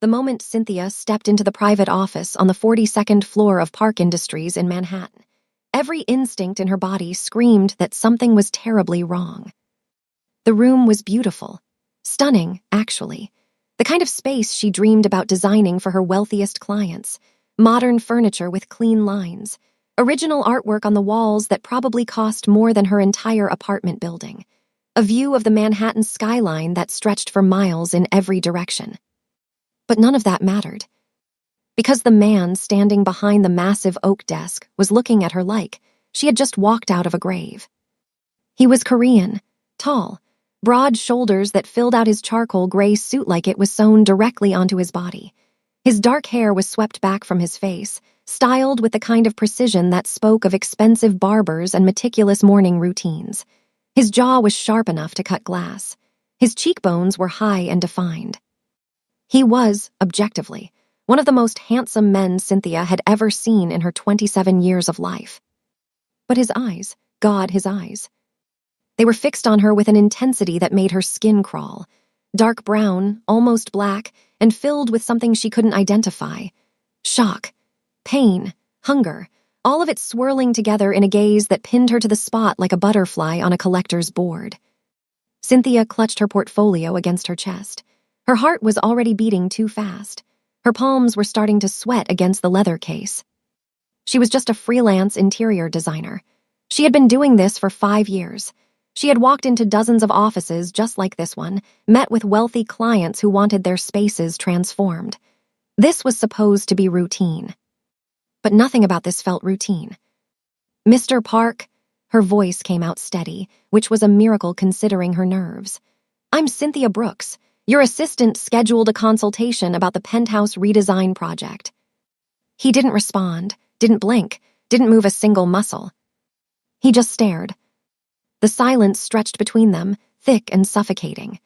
the moment Cynthia stepped into the private office on the 42nd floor of Park Industries in Manhattan. Every instinct in her body screamed that something was terribly wrong. The room was beautiful. Stunning, actually. The kind of space she dreamed about designing for her wealthiest clients. Modern furniture with clean lines. Original artwork on the walls that probably cost more than her entire apartment building. A view of the Manhattan skyline that stretched for miles in every direction. But none of that mattered. Because the man standing behind the massive oak desk was looking at her like she had just walked out of a grave. He was Korean, tall, broad shoulders that filled out his charcoal gray suit like it was sewn directly onto his body. His dark hair was swept back from his face, styled with the kind of precision that spoke of expensive barbers and meticulous morning routines. His jaw was sharp enough to cut glass. His cheekbones were high and defined. He was, objectively, one of the most handsome men Cynthia had ever seen in her 27 years of life. But his eyes, God, his eyes. They were fixed on her with an intensity that made her skin crawl. Dark brown, almost black, and filled with something she couldn't identify. Shock, pain, hunger, all of it swirling together in a gaze that pinned her to the spot like a butterfly on a collector's board. Cynthia clutched her portfolio against her chest. Her heart was already beating too fast. Her palms were starting to sweat against the leather case. She was just a freelance interior designer. She had been doing this for 5 years. She had walked into dozens of offices just like this one, met with wealthy clients who wanted their spaces transformed. This was supposed to be routine. But nothing about this felt routine. "Mr. Park," her voice came out steady, which was a miracle considering her nerves. "I'm Cynthia Brooks. Your assistant scheduled a consultation about the penthouse redesign project." He didn't respond, didn't blink, didn't move a single muscle. He just stared. The silence stretched between them, thick and suffocating.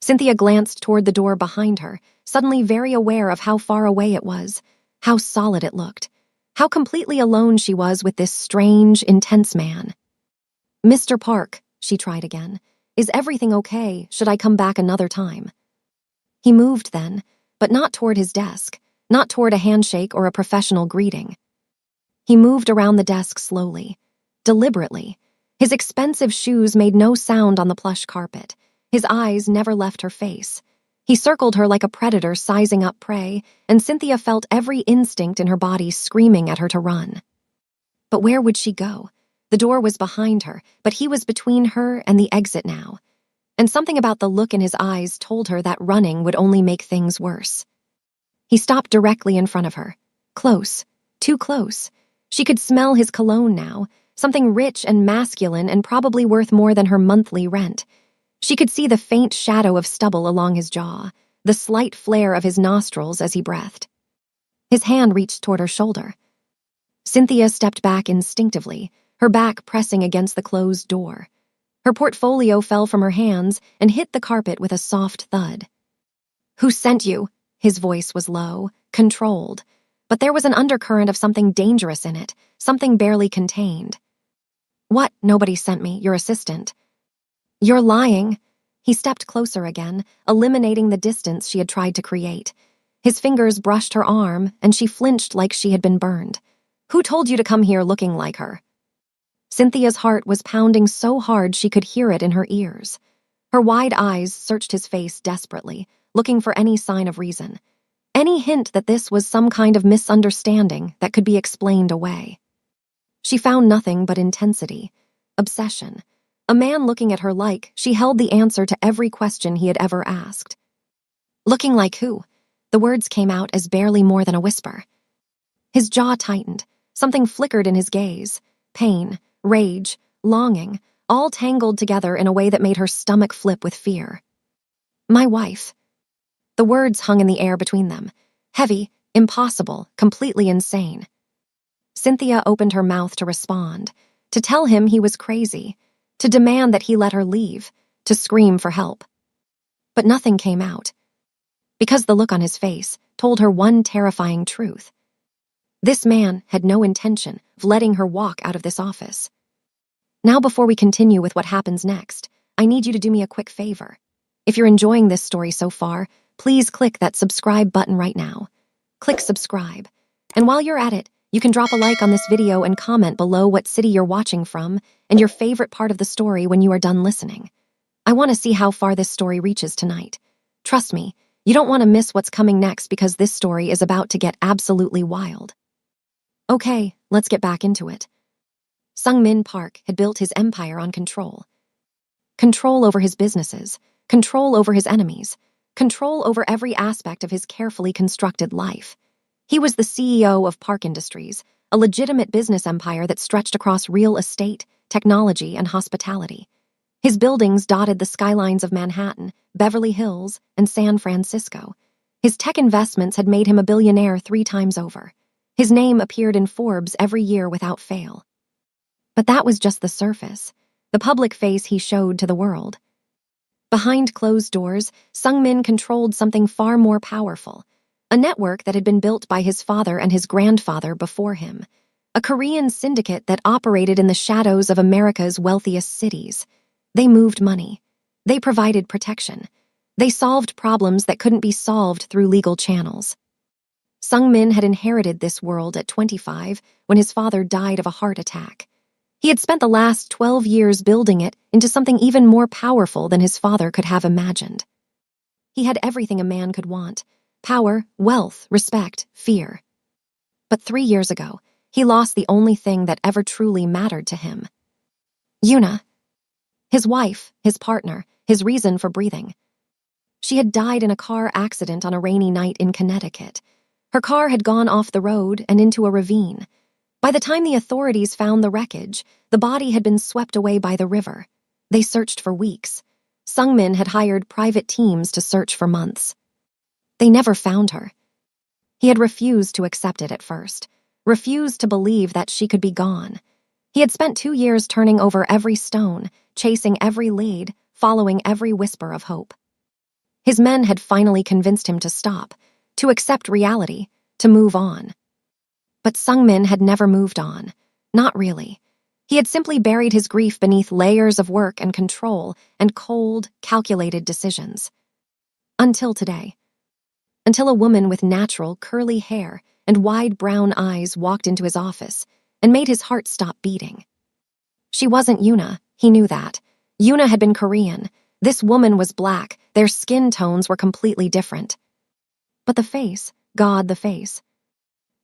Cynthia glanced toward the door behind her, suddenly very aware of how far away it was, how solid it looked, how completely alone she was with this strange, intense man. "Mr. Park," she tried again, "is everything okay? Should I come back another time?" He moved then, but not toward his desk, not toward a handshake or a professional greeting. He moved around the desk slowly, deliberately. His expensive shoes made no sound on the plush carpet. His eyes never left her face. He circled her like a predator sizing up prey, and Cynthia felt every instinct in her body screaming at her to run. But where would she go? The door was behind her, but he was between her and the exit now. And something about the look in his eyes told her that running would only make things worse. He stopped directly in front of her. Close. Too close. She could smell his cologne now, something rich and masculine and probably worth more than her monthly rent. She could see the faint shadow of stubble along his jaw, the slight flare of his nostrils as he breathed. His hand reached toward her shoulder. Cynthia stepped back instinctively, her back pressing against the closed door. Her portfolio fell from her hands and hit the carpet with a soft thud. "Who sent you?" His voice was low, controlled, but there was an undercurrent of something dangerous in it, something barely contained. "What? Nobody sent me, your assistant." "You're lying." He stepped closer again, eliminating the distance she had tried to create. His fingers brushed her arm, and she flinched like she had been burned. "Who told you to come here looking like her?" Cynthia's heart was pounding so hard she could hear it in her ears. Her wide eyes searched his face desperately, looking for any sign of reason. Any hint that this was some kind of misunderstanding that could be explained away. She found nothing but intensity, obsession. A man looking at her like she held the answer to every question he had ever asked. "Looking like who?" The words came out as barely more than a whisper. His jaw tightened. Something flickered in his gaze. Pain, rage, longing, all tangled together in a way that made her stomach flip with fear. "My wife." The words hung in the air between them. Heavy, impossible, completely insane. Cynthia opened her mouth to respond, to tell him he was crazy, to demand that he let her leave, to scream for help. But nothing came out, because the look on his face told her one terrifying truth. This man had no intention of letting her walk out of this office. Now, before we continue with what happens next, I need you to do me a quick favor. If you're enjoying this story so far, please click that subscribe button right now. Click subscribe. And while you're at it, you can drop a like on this video and comment below what city you're watching from and your favorite part of the story when you are done listening. I want to see how far this story reaches tonight. Trust me, you don't want to miss what's coming next because this story is about to get absolutely wild. Okay, let's get back into it. Sung-min Park had built his empire on control. Control over his businesses, control over his enemies, control over every aspect of his carefully constructed life. He was the CEO of Park Industries, a legitimate business empire that stretched across real estate, technology, and hospitality. His buildings dotted the skylines of Manhattan, Beverly Hills, and San Francisco. His tech investments had made him a billionaire 3 times over. His name appeared in Forbes every year without fail. But that was just the surface, the public face he showed to the world. Behind closed doors, Sung-min controlled something far more powerful, a network that had been built by his father and his grandfather before him, a Korean syndicate that operated in the shadows of America's wealthiest cities. They moved money. They provided protection. They solved problems that couldn't be solved through legal channels. Sung-min had inherited this world at 25 when his father died of a heart attack. He had spent the last 12 years building it into something even more powerful than his father could have imagined. He had everything a man could want: power, wealth, respect, fear. But 3 years ago, he lost the only thing that ever truly mattered to him. Yuna. His wife, his partner, his reason for breathing. She had died in a car accident on a rainy night in Connecticut. Her car had gone off the road and into a ravine. By the time the authorities found the wreckage, the body had been swept away by the river. They searched for weeks. Sung-min had hired private teams to search for months. They never found her. He had refused to accept it at first, refused to believe that she could be gone. He had spent 2 years turning over every stone, chasing every lead, following every whisper of hope. His men had finally convinced him to stop, to accept reality, to move on. But Sung-min had never moved on. Not really. He had simply buried his grief beneath layers of work and control and cold, calculated decisions. Until today. Until a woman with natural, curly hair and wide brown eyes walked into his office and made his heart stop beating. She wasn't Yuna, he knew that. Yuna had been Korean. This woman was black, their skin tones were completely different. But the face, God, the face.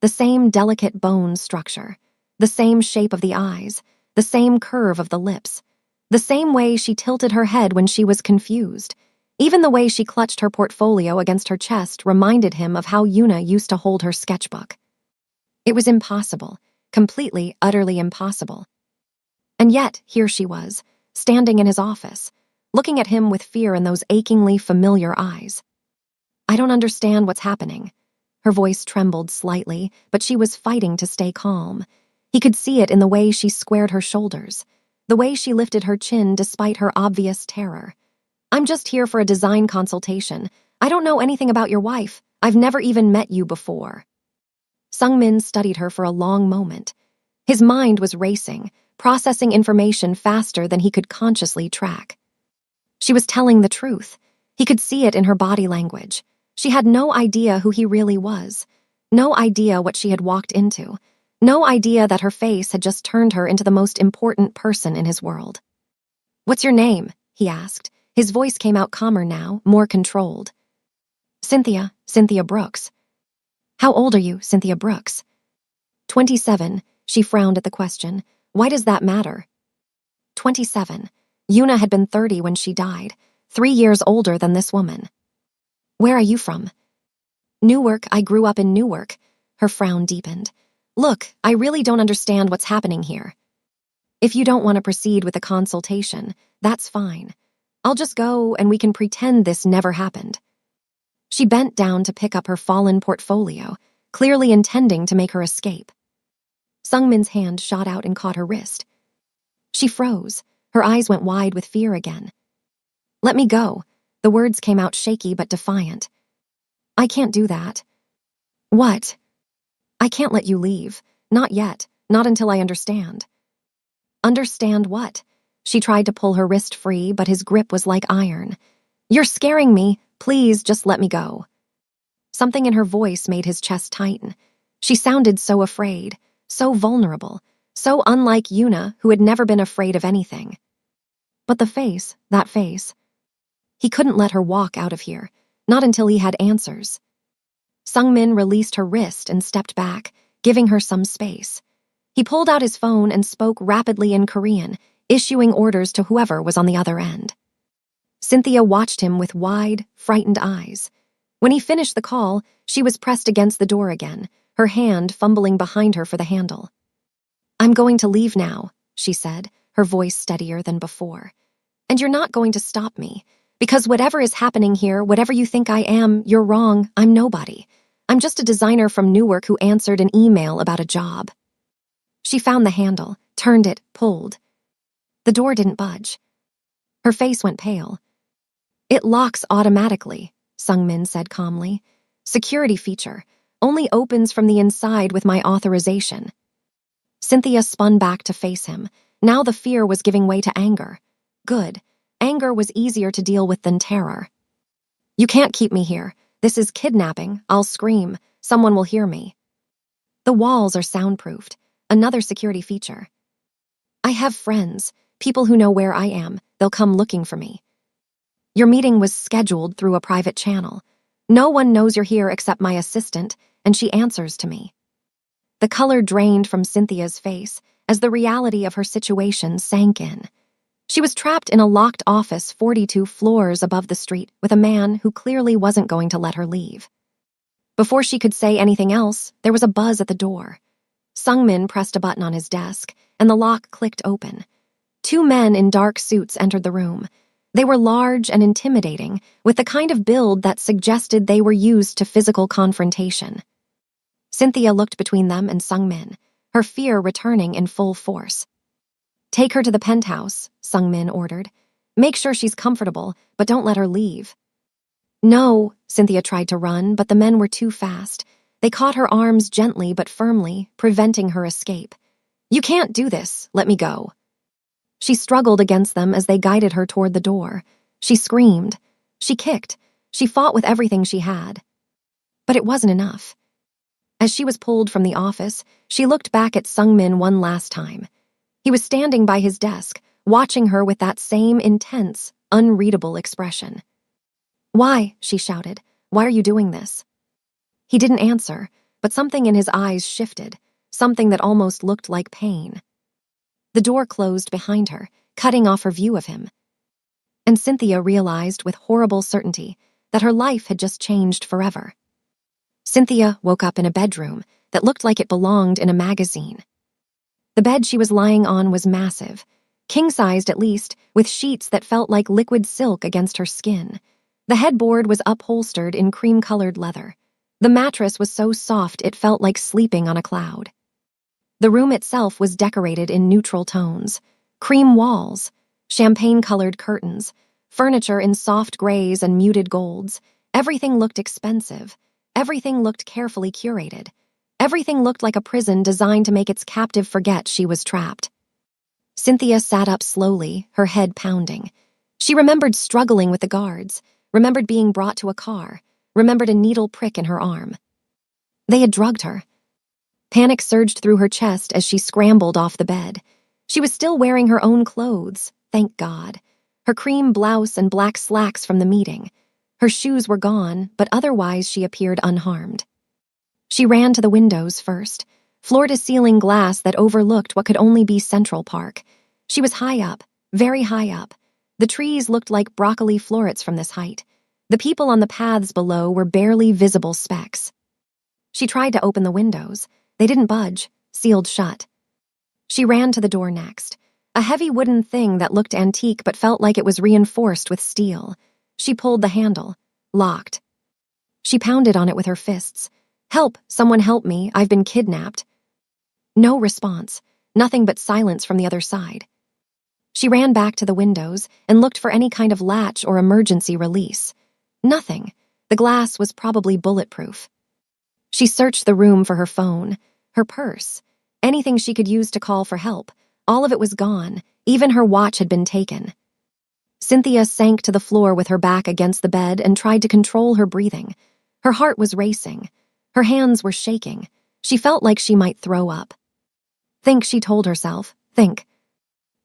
The same delicate bone structure, the same shape of the eyes, the same curve of the lips, the same way she tilted her head when she was confused. Even the way she clutched her portfolio against her chest reminded him of how Yuna used to hold her sketchbook. It was impossible, completely, utterly impossible. And yet, here she was, standing in his office, looking at him with fear in those achingly familiar eyes. I don't understand what's happening. Her voice trembled slightly, but she was fighting to stay calm. He could see it in the way she squared her shoulders, the way she lifted her chin despite her obvious terror. I'm just here for a design consultation. I don't know anything about your wife. I've never even met you before. Sung-min studied her for a long moment. His mind was racing, processing information faster than he could consciously track. She was telling the truth. He could see it in her body language. She had no idea who he really was, no idea what she had walked into, no idea that her face had just turned her into the most important person in his world. "What's your name?" he asked. His voice came out calmer now, more controlled. Cynthia Brooks." "How old are you, Cynthia Brooks?" 27, she frowned at the question. "Why does that matter?" 27. Yuna had been 30 when she died, 3 years older than this woman. "Where are you from?" "Newark. I grew up in Newark." Her frown deepened. "Look, I really don't understand what's happening here. If you don't want to proceed with a consultation, that's fine. I'll just go and we can pretend this never happened." She bent down to pick up her fallen portfolio, clearly intending to make her escape. Sung-min's hand shot out and caught her wrist. She froze. Her eyes went wide with fear again. "Let me go." The words came out shaky but defiant. "I can't do that." "What?" "I can't let you leave. Not yet. Not until I understand." "Understand what?" She tried to pull her wrist free, but his grip was like iron. "You're scaring me. Please, just let me go." Something in her voice made his chest tighten. She sounded so afraid, so vulnerable, so unlike Yuna, who had never been afraid of anything. But the face, that face. He couldn't let her walk out of here, not until he had answers. Sungmin released her wrist and stepped back, giving her some space. He pulled out his phone and spoke rapidly in Korean, issuing orders to whoever was on the other end. Cynthia watched him with wide, frightened eyes. When he finished the call, she was pressed against the door again, her hand fumbling behind her for the handle. "I'm going to leave now," she said, her voice steadier than before. "And you're not going to stop me. Because whatever is happening here, whatever you think I am, you're wrong. I'm nobody. I'm just a designer from Newark who answered an email about a job." She found the handle, turned it, pulled. The door didn't budge. Her face went pale. "It locks automatically," Sungmin said calmly. "Security feature. Only opens from the inside with my authorization." Cynthia spun back to face him. Now the fear was giving way to anger. Good. Anger was easier to deal with than terror. "You can't keep me here. This is kidnapping. I'll scream. Someone will hear me." "The walls are soundproofed. Another security feature." "I have friends, people who know where I am. They'll come looking for me." "Your meeting was scheduled through a private channel. No one knows you're here except my assistant, and she answers to me." The color drained from Cynthia's face as the reality of her situation sank in. She was trapped in a locked office 42 floors above the street with a man who clearly wasn't going to let her leave. Before she could say anything else, there was a buzz at the door. Sungmin pressed a button on his desk, and the lock clicked open. 2 men in dark suits entered the room. They were large and intimidating, with the kind of build that suggested they were used to physical confrontation. Cynthia looked between them and Sungmin, her fear returning in full force. "Take her to the penthouse," Sungmin ordered. "Make sure she's comfortable, but don't let her leave." "No," Cynthia tried to run, but the men were too fast. They caught her arms gently but firmly, preventing her escape. "You can't do this. Let me go." She struggled against them as they guided her toward the door. She screamed. She kicked. She fought with everything she had. But it wasn't enough. As she was pulled from the office, she looked back at Sungmin one last time. He was standing by his desk, watching her with that same intense, unreadable expression. "Why?" she shouted. "Why are you doing this?" He didn't answer, but something in his eyes shifted, something that almost looked like pain. The door closed behind her, cutting off her view of him. And Cynthia realized with horrible certainty that her life had just changed forever. Cynthia woke up in a bedroom that looked like it belonged in a magazine. The bed she was lying on was massive, king-sized at least, with sheets that felt like liquid silk against her skin. The headboard was upholstered in cream-colored leather. The mattress was so soft it felt like sleeping on a cloud. The room itself was decorated in neutral tones. Cream walls, champagne-colored curtains, furniture in soft grays and muted golds. Everything looked expensive. Everything looked carefully curated. Everything looked like a prison designed to make its captive forget she was trapped. Cynthia sat up slowly, her head pounding. She remembered struggling with the guards, remembered being brought to a car, remembered a needle prick in her arm. They had drugged her. Panic surged through her chest as she scrambled off the bed. She was still wearing her own clothes, thank God. Her cream blouse and black slacks from the meeting. Her shoes were gone, but otherwise she appeared unharmed. She ran to the windows first, floor-to-ceiling glass that overlooked what could only be Central Park. She was high up, very high up. The trees looked like broccoli florets from this height. The people on the paths below were barely visible specks. She tried to open the windows. They didn't budge, sealed shut. She ran to the door next, a heavy wooden thing that looked antique but felt like it was reinforced with steel. She pulled the handle, locked. She pounded on it with her fists. "Help! Someone help me! I've been kidnapped." No response, nothing but silence from the other side. She ran back to the windows and looked for any kind of latch or emergency release. Nothing. The glass was probably bulletproof. She searched the room for her phone, her purse, anything she could use to call for help. All of it was gone, even her watch had been taken. Cynthia sank to the floor with her back against the bed and tried to control her breathing. Her heart was racing. Her hands were shaking. She felt like she might throw up. Think, she told herself. Think.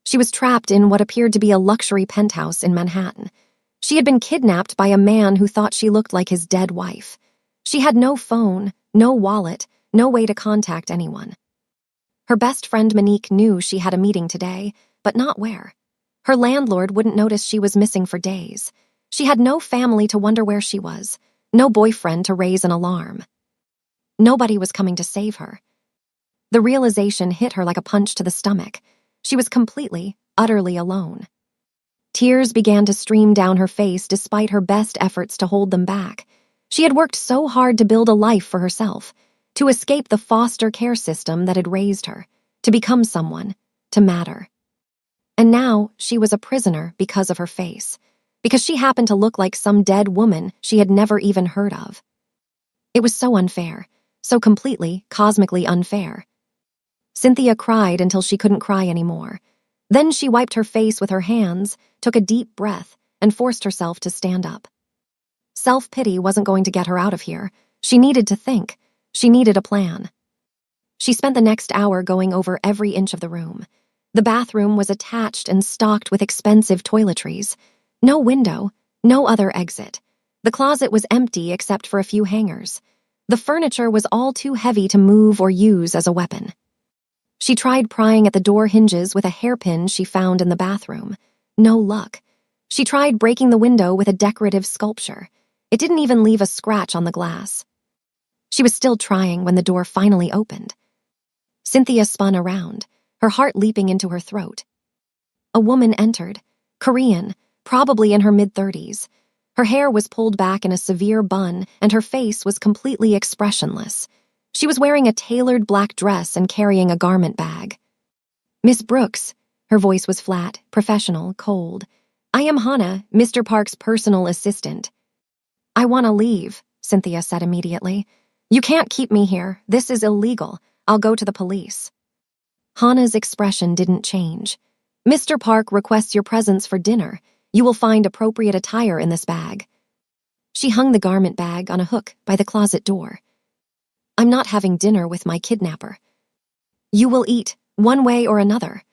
She was trapped in what appeared to be a luxury penthouse in Manhattan. She had been kidnapped by a man who thought she looked like his dead wife. She had no phone, no wallet, no way to contact anyone. Her best friend Monique knew she had a meeting today, but not where. Her landlord wouldn't notice she was missing for days. She had no family to wonder where she was, no boyfriend to raise an alarm. Nobody was coming to save her. The realization hit her like a punch to the stomach. She was completely, utterly alone. Tears began to stream down her face despite her best efforts to hold them back. She had worked so hard to build a life for herself, to escape the foster care system that had raised her, to become someone, to matter. And now she was a prisoner because of her face, because she happened to look like some dead woman she had never even heard of. It was so unfair, so completely, cosmically unfair. Cynthia cried until she couldn't cry anymore. Then she wiped her face with her hands, took a deep breath, and forced herself to stand up. Self-pity wasn't going to get her out of here. She needed to think. She needed a plan. She spent the next hour going over every inch of the room. The bathroom was attached and stocked with expensive toiletries. No window, no other exit. The closet was empty except for a few hangers. The furniture was all too heavy to move or use as a weapon. She tried prying at the door hinges with a hairpin she found in the bathroom. No luck. She tried breaking the window with a decorative sculpture. It didn't even leave a scratch on the glass. She was still trying when the door finally opened. Cynthia spun around, her heart leaping into her throat. A woman entered, Korean, probably in her mid-30s. Her hair was pulled back in a severe bun, and her face was completely expressionless. She was wearing a tailored black dress and carrying a garment bag. "Miss Brooks," her voice was flat, professional, cold. "I am Hannah, Mr. Park's personal assistant." "I want to leave," Cynthia said immediately. "You can't keep me here. This is illegal. I'll go to the police." Hannah's expression didn't change. "Mr. Park requests your presence for dinner. You will find appropriate attire in this bag." She hung the garment bag on a hook by the closet door. "I'm not having dinner with my kidnapper." "You will eat, one way or another."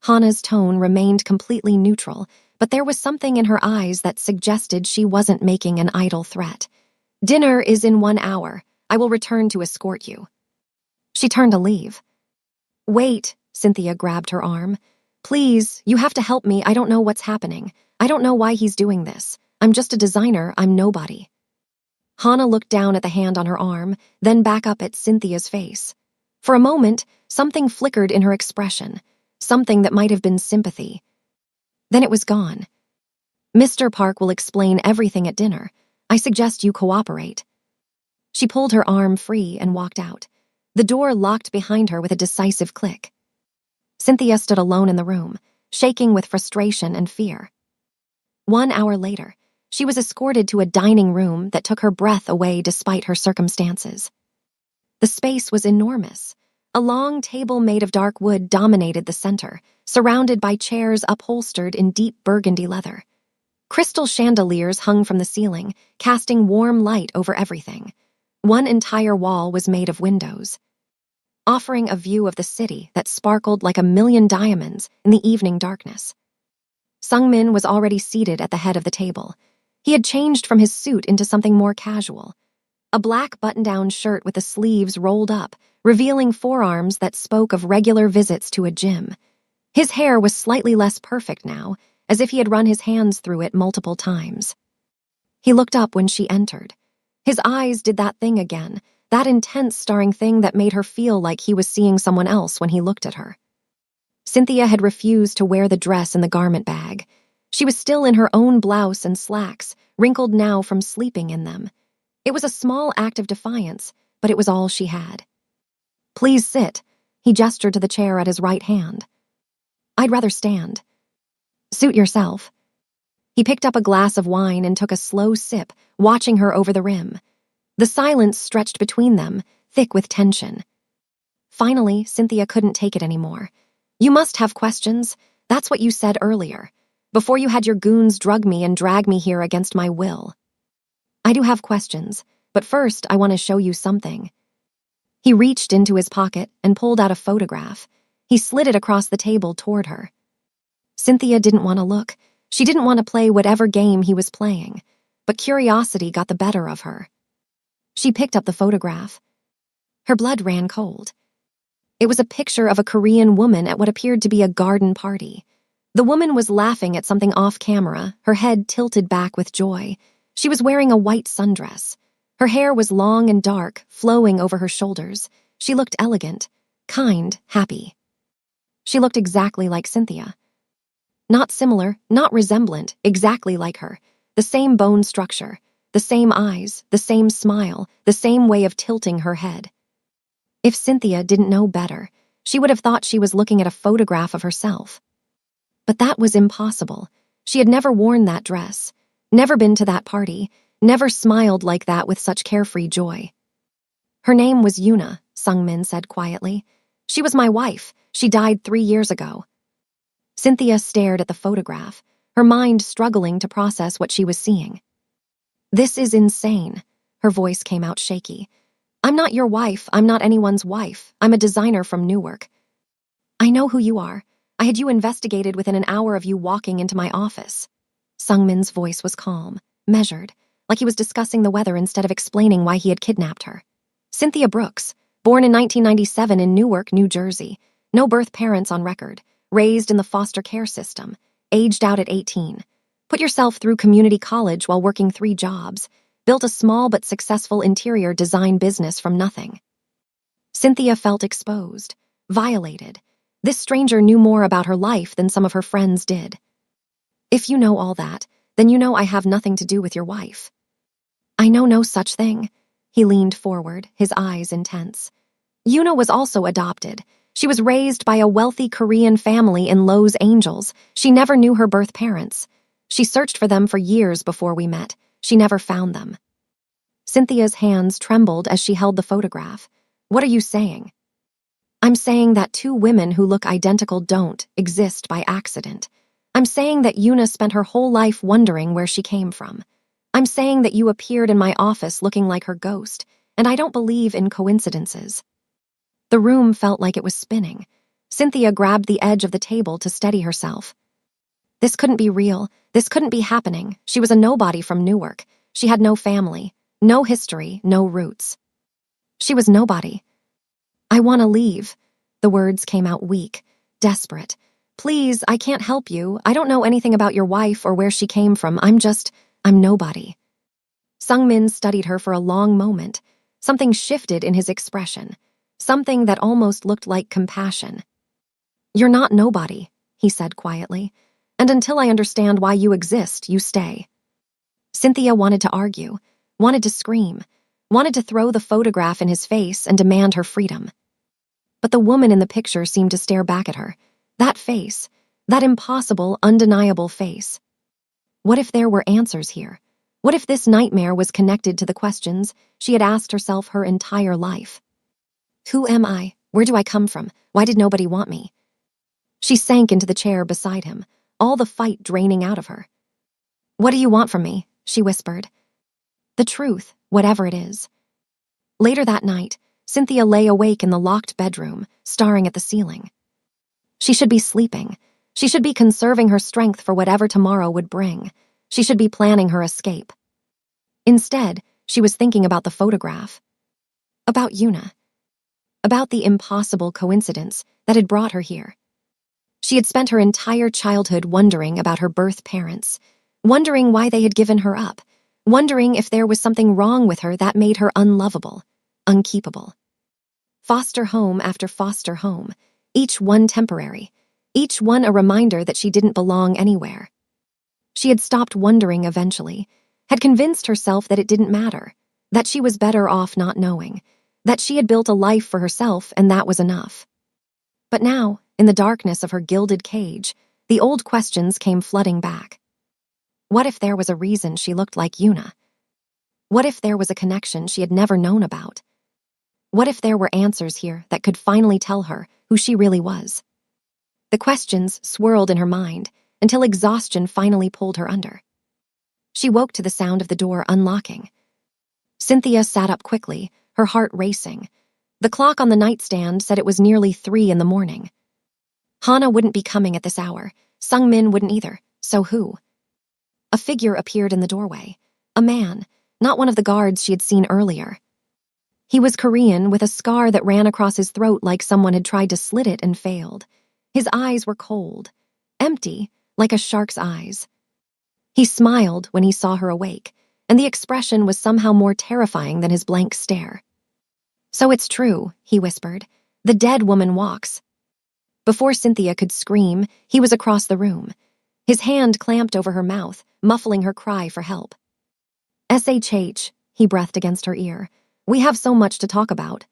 Hannah's tone remained completely neutral, but there was something in her eyes that suggested she wasn't making an idle threat. "Dinner is in 1 hour. I will return to escort you." She turned to leave. "Wait," Cynthia grabbed her arm. "Please, you have to help me. I don't know what's happening. I don't know why he's doing this. I'm just a designer. I'm nobody." Hannah looked down at the hand on her arm, then back up at Cynthia's face. For a moment, something flickered in her expression, something that might have been sympathy. Then it was gone. "Mr. Park will explain everything at dinner. I suggest you cooperate." She pulled her arm free and walked out. The door locked behind her with a decisive click. Cynthia stood alone in the room, shaking with frustration and fear. 1 hour later, she was escorted to a dining room that took her breath away despite her circumstances. The space was enormous. A long table made of dark wood dominated the center, surrounded by chairs upholstered in deep burgundy leather. Crystal chandeliers hung from the ceiling, casting warm light over everything. One entire wall was made of windows, offering a view of the city that sparkled like a million diamonds in the evening darkness. Sungmin was already seated at the head of the table. He had changed from his suit into something more casual. A black button-down shirt with the sleeves rolled up, revealing forearms that spoke of regular visits to a gym. His hair was slightly less perfect now, as if he had run his hands through it multiple times. He looked up when she entered. His eyes did that thing again, that intense starring thing that made her feel like he was seeing someone else when he looked at her. Cynthia had refused to wear the dress in the garment bag. She was still in her own blouse and slacks, wrinkled now from sleeping in them. It was a small act of defiance, but it was all she had. "Please sit." He gestured to the chair at his right hand. "I'd rather stand." "Suit yourself." He picked up a glass of wine and took a slow sip, watching her over the rim. The silence stretched between them, thick with tension. Finally, Cynthia couldn't take it anymore. "You must have questions. That's what you said earlier." before you had your goons drug me and drag me here against my will. I do have questions, but first I want to show you something. He reached into his pocket and pulled out a photograph. He slid it across the table toward her. Cynthia didn't want to look. She didn't want to play whatever game he was playing, but curiosity got the better of her. She picked up the photograph. Her blood ran cold. It was a picture of a Korean woman at what appeared to be a garden party. The woman was laughing at something off camera, her head tilted back with joy. She was wearing a white sundress. Her hair was long and dark, flowing over her shoulders. She looked elegant, kind, happy. She looked exactly like Cynthia. Not similar, not resemblant, exactly like her. The same bone structure, the same eyes, the same smile, the same way of tilting her head. If Cynthia didn't know better, she would have thought she was looking at a photograph of herself. But that was impossible. She had never worn that dress, never been to that party, never smiled like that with such carefree joy. Her name was Yuna, Sungmin said quietly. She was my wife. She died 3 years ago. Cynthia stared at the photograph, her mind struggling to process what she was seeing. This is insane. Her voice came out shaky. I'm not your wife. I'm not anyone's wife. I'm a designer from Newark. I know who you are. I had you investigated within an hour of you walking into my office. Sungmin's voice was calm, measured, like he was discussing the weather instead of explaining why he had kidnapped her. Cynthia Brooks, born in 1997 in Newark, New Jersey. No birth parents on record. Raised in the foster care system. Aged out at 18. Put yourself through community college while working 3 jobs. Built a small but successful interior design business from nothing. Cynthia felt exposed, violated. This stranger knew more about her life than some of her friends did. If you know all that, then you know I have nothing to do with your wife. I know no such thing. He leaned forward, his eyes intense. Yuna was also adopted. She was raised by a wealthy Korean family in Los Angeles. She never knew her birth parents. She searched for them for years before we met. She never found them. Cynthia's hands trembled as she held the photograph. What are you saying? I'm saying that 2 women who look identical don't exist by accident. I'm saying that Yuna spent her whole life wondering where she came from. I'm saying that you appeared in my office looking like her ghost, and I don't believe in coincidences. The room felt like it was spinning. Cynthia grabbed the edge of the table to steady herself. This couldn't be real. This couldn't be happening. She was a nobody from Newark. She had no family, no history, no roots. She was nobody. I want to leave. The words came out weak, desperate. Please, I can't help you. I don't know anything about your wife or where she came from. I'm nobody. Sungmin studied her for a long moment. Something shifted in his expression. Something that almost looked like compassion. You're not nobody, he said quietly. And until I understand why you exist, you stay. Cynthia wanted to argue, wanted to scream, wanted to throw the photograph in his face and demand her freedom. But the woman in the picture seemed to stare back at her. That face, that impossible, undeniable face. What if there were answers here? What if this nightmare was connected to the questions she had asked herself her entire life? Who am I? Where do I come from? Why did nobody want me? She sank into the chair beside him, all the fight draining out of her. What do you want from me? She whispered. The truth, whatever it is. Later that night, Cynthia lay awake in the locked bedroom, staring at the ceiling. She should be sleeping. She should be conserving her strength for whatever tomorrow would bring. She should be planning her escape. Instead, she was thinking about the photograph. About Yuna. About the impossible coincidence that had brought her here. She had spent her entire childhood wondering about her birth parents, wondering why they had given her up, wondering if there was something wrong with her that made her unlovable, unkeepable. Foster home after foster home, each one temporary, each one a reminder that she didn't belong anywhere. She had stopped wondering eventually, had convinced herself that it didn't matter, that she was better off not knowing, that she had built a life for herself and that was enough. But now, in the darkness of her gilded cage, the old questions came flooding back. What if there was a reason she looked like Yuna? What if there was a connection she had never known about? What if there were answers here that could finally tell her who she really was? The questions swirled in her mind, until exhaustion finally pulled her under. She woke to the sound of the door unlocking. Cynthia sat up quickly, her heart racing. The clock on the nightstand said it was nearly 3 in the morning. Hana wouldn't be coming at this hour. Sung-min wouldn't either. So who? A figure appeared in the doorway. A man, not one of the guards she had seen earlier. He was Korean, with a scar that ran across his throat like someone had tried to slit it and failed. His eyes were cold, empty, like a shark's eyes. He smiled when he saw her awake, and the expression was somehow more terrifying than his blank stare. "So it's true," he whispered. "The dead woman walks." Before Cynthia could scream, he was across the room. His hand clamped over her mouth, muffling her cry for help. "SHH," he breathed against her ear. "We have so much to talk about."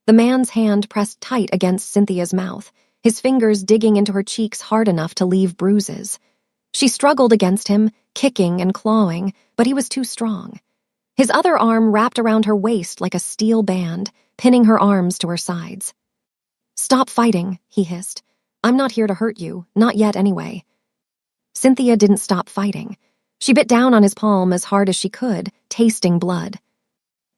The man's hand pressed tight against Cynthia's mouth, his fingers digging into her cheeks hard enough to leave bruises. She struggled against him, kicking and clawing, but he was too strong. His other arm wrapped around her waist like a steel band, pinning her arms to her sides. "Stop fighting," he hissed. "I'm not here to hurt you, not yet anyway." Cynthia didn't stop fighting. She bit down on his palm as hard as she could, tasting blood.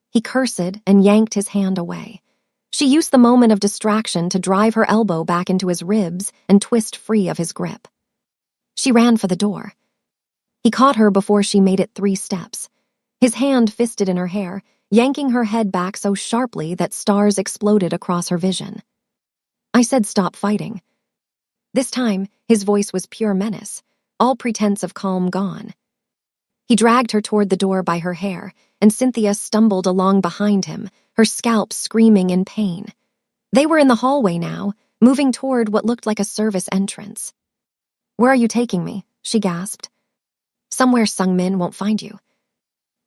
He cursed and yanked his hand away. She used the moment of distraction to drive her elbow back into his ribs and twist free of his grip. She ran for the door. He caught her before she made it 3 steps. His hand fisted in her hair, yanking her head back so sharply that stars exploded across her vision. "I said stop fighting." This time, his voice was pure menace, all pretense of calm gone. He dragged her toward the door by her hair, and Cynthia stumbled along behind him, her scalp screaming in pain. They were in the hallway now, moving toward what looked like a service entrance. "Where are you taking me?" she gasped. "Somewhere Sung-min won't find you."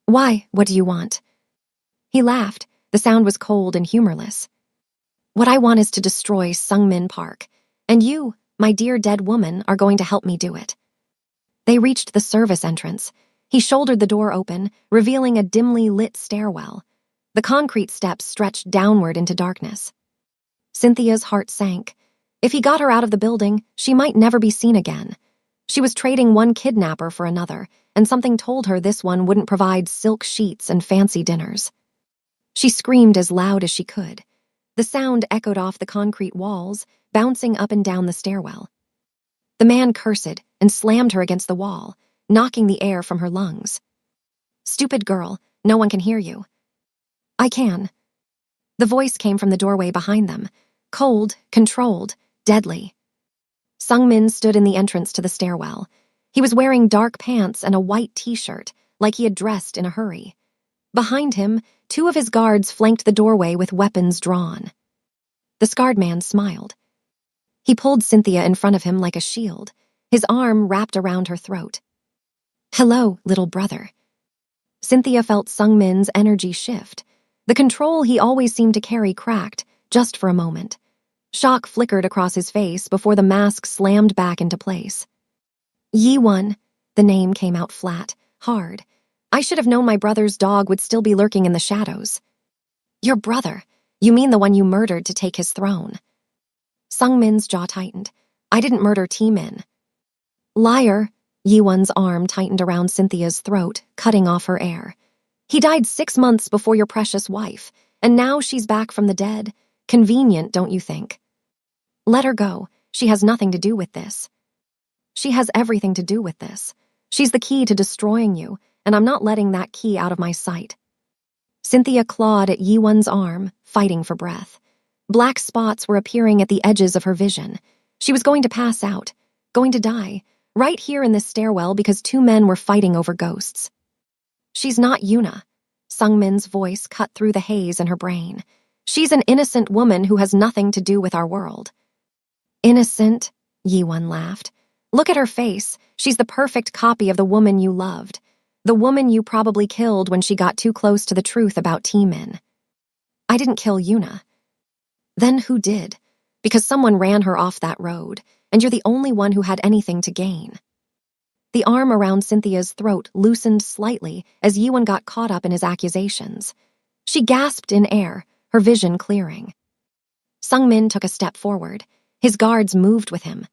"Why? What do you want?" He laughed. The sound was cold and humorless. "What I want is to destroy Sung-min Park, and you, my dear dead woman, are going to help me do it." They reached the service entrance. He shouldered the door open, revealing a dimly lit stairwell. The concrete steps stretched downward into darkness. Cynthia's heart sank. If he got her out of the building, she might never be seen again. She was trading one kidnapper for another, and something told her this one wouldn't provide silk sheets and fancy dinners. She screamed as loud as she could. The sound echoed off the concrete walls, bouncing up and down the stairwell. The man cursed and slammed her against the wall, knocking the air from her lungs. "Stupid girl, no one can hear you." "I can." The voice came from the doorway behind them, cold, controlled, deadly. Sung-min stood in the entrance to the stairwell. He was wearing dark pants and a white t-shirt, like he had dressed in a hurry. Behind him, 2 of his guards flanked the doorway with weapons drawn. The scarred man smiled. He pulled Cynthia in front of him like a shield, his arm wrapped around her throat. "Hello, little brother." Cynthia felt Sung-min's energy shift. The control he always seemed to carry cracked, just for a moment. Shock flickered across his face before the mask slammed back into place. "Yi-won," the name came out flat, hard. "I should have known my brother's dog would still be lurking in the shadows." "Your brother? You mean the one you murdered to take his throne?" Sung-min's jaw tightened. "I didn't murder T-min." "Liar." Yi-won's arm tightened around Cynthia's throat, cutting off her air. "He died 6 months before your precious wife, and now she's back from the dead. Convenient, don't you think?" "Let her go. She has nothing to do with this." "She has everything to do with this. She's the key to destroying you, and I'm not letting that key out of my sight." Cynthia clawed at Yi-won's arm, fighting for breath. Black spots were appearing at the edges of her vision. She was going to pass out, going to die, right here in this stairwell because 2 men were fighting over ghosts. "She's not Yuna." Sung-min's voice cut through the haze in her brain. "She's an innocent woman who has nothing to do with our world." "Innocent?" Yi-won laughed. "Look at her face. She's the perfect copy of the woman you loved. The woman you probably killed when she got too close to the truth about T-min." "I didn't kill Yuna." "Then who did? Because someone ran her off that road, and you're the only one who had anything to gain." The arm around Cynthia's throat loosened slightly as Yi-won got caught up in his accusations. She gasped in air, her vision clearing. Sung-min took a step forward. His guards moved with him.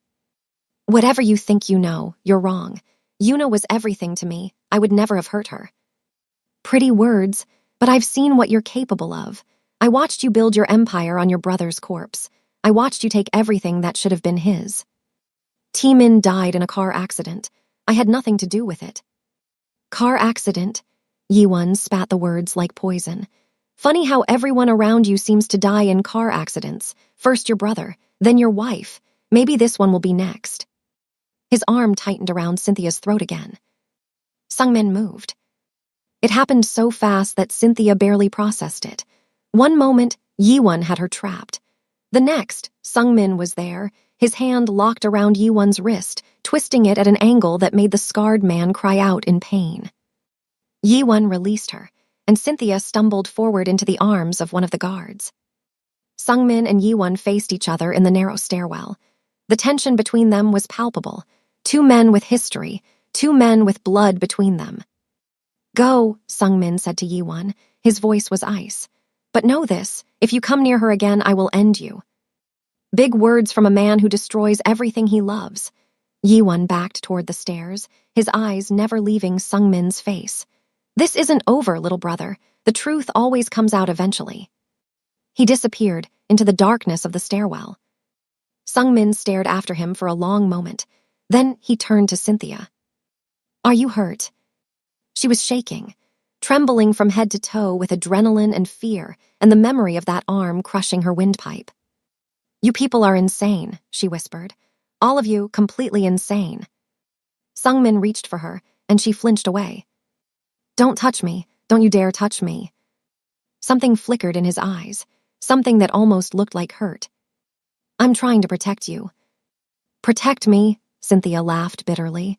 Whatever you think you know, you're wrong. Yuna was everything to me. I would never have hurt her. Pretty words, but I've seen what you're capable of. I watched you build your empire on your brother's corpse. I watched you take everything that should have been his. Min died in a car accident. I had nothing to do with it. Car accident? Yiwon spat the words like poison. Funny how everyone around you seems to die in car accidents. First your brother, then your wife. Maybe this one will be next. His arm tightened around Cynthia's throat again. Sungmin moved. It happened so fast that Cynthia barely processed it. One moment, Yiwon had her trapped. The next, Sungmin was there, his hand locked around Yiwon's wrist, twisting it at an angle that made the scarred man cry out in pain. Yiwon released her, and Cynthia stumbled forward into the arms of one of the guards. Sungmin and Yiwon faced each other in the narrow stairwell. The tension between them was palpable. Two men with history, two men with blood between them. Go, Sungmin said to Yiwon. His voice was ice. But know this, if you come near her again, I will end you. Big words from a man who destroys everything he loves. Yiwon backed toward the stairs, his eyes never leaving Sungmin's face. This isn't over, little brother. The truth always comes out eventually. He disappeared into the darkness of the stairwell. Sungmin stared after him for a long moment. Then he turned to Cynthia. Are you hurt? She was shaking, trembling from head to toe with adrenaline and fear and the memory of that arm crushing her windpipe. You people are insane, she whispered. All of you completely insane. Sungmin reached for her, and she flinched away. Don't touch me. Don't you dare touch me. Something flickered in his eyes, something that almost looked like hurt. I'm trying to protect you. Protect me, Cynthia laughed bitterly.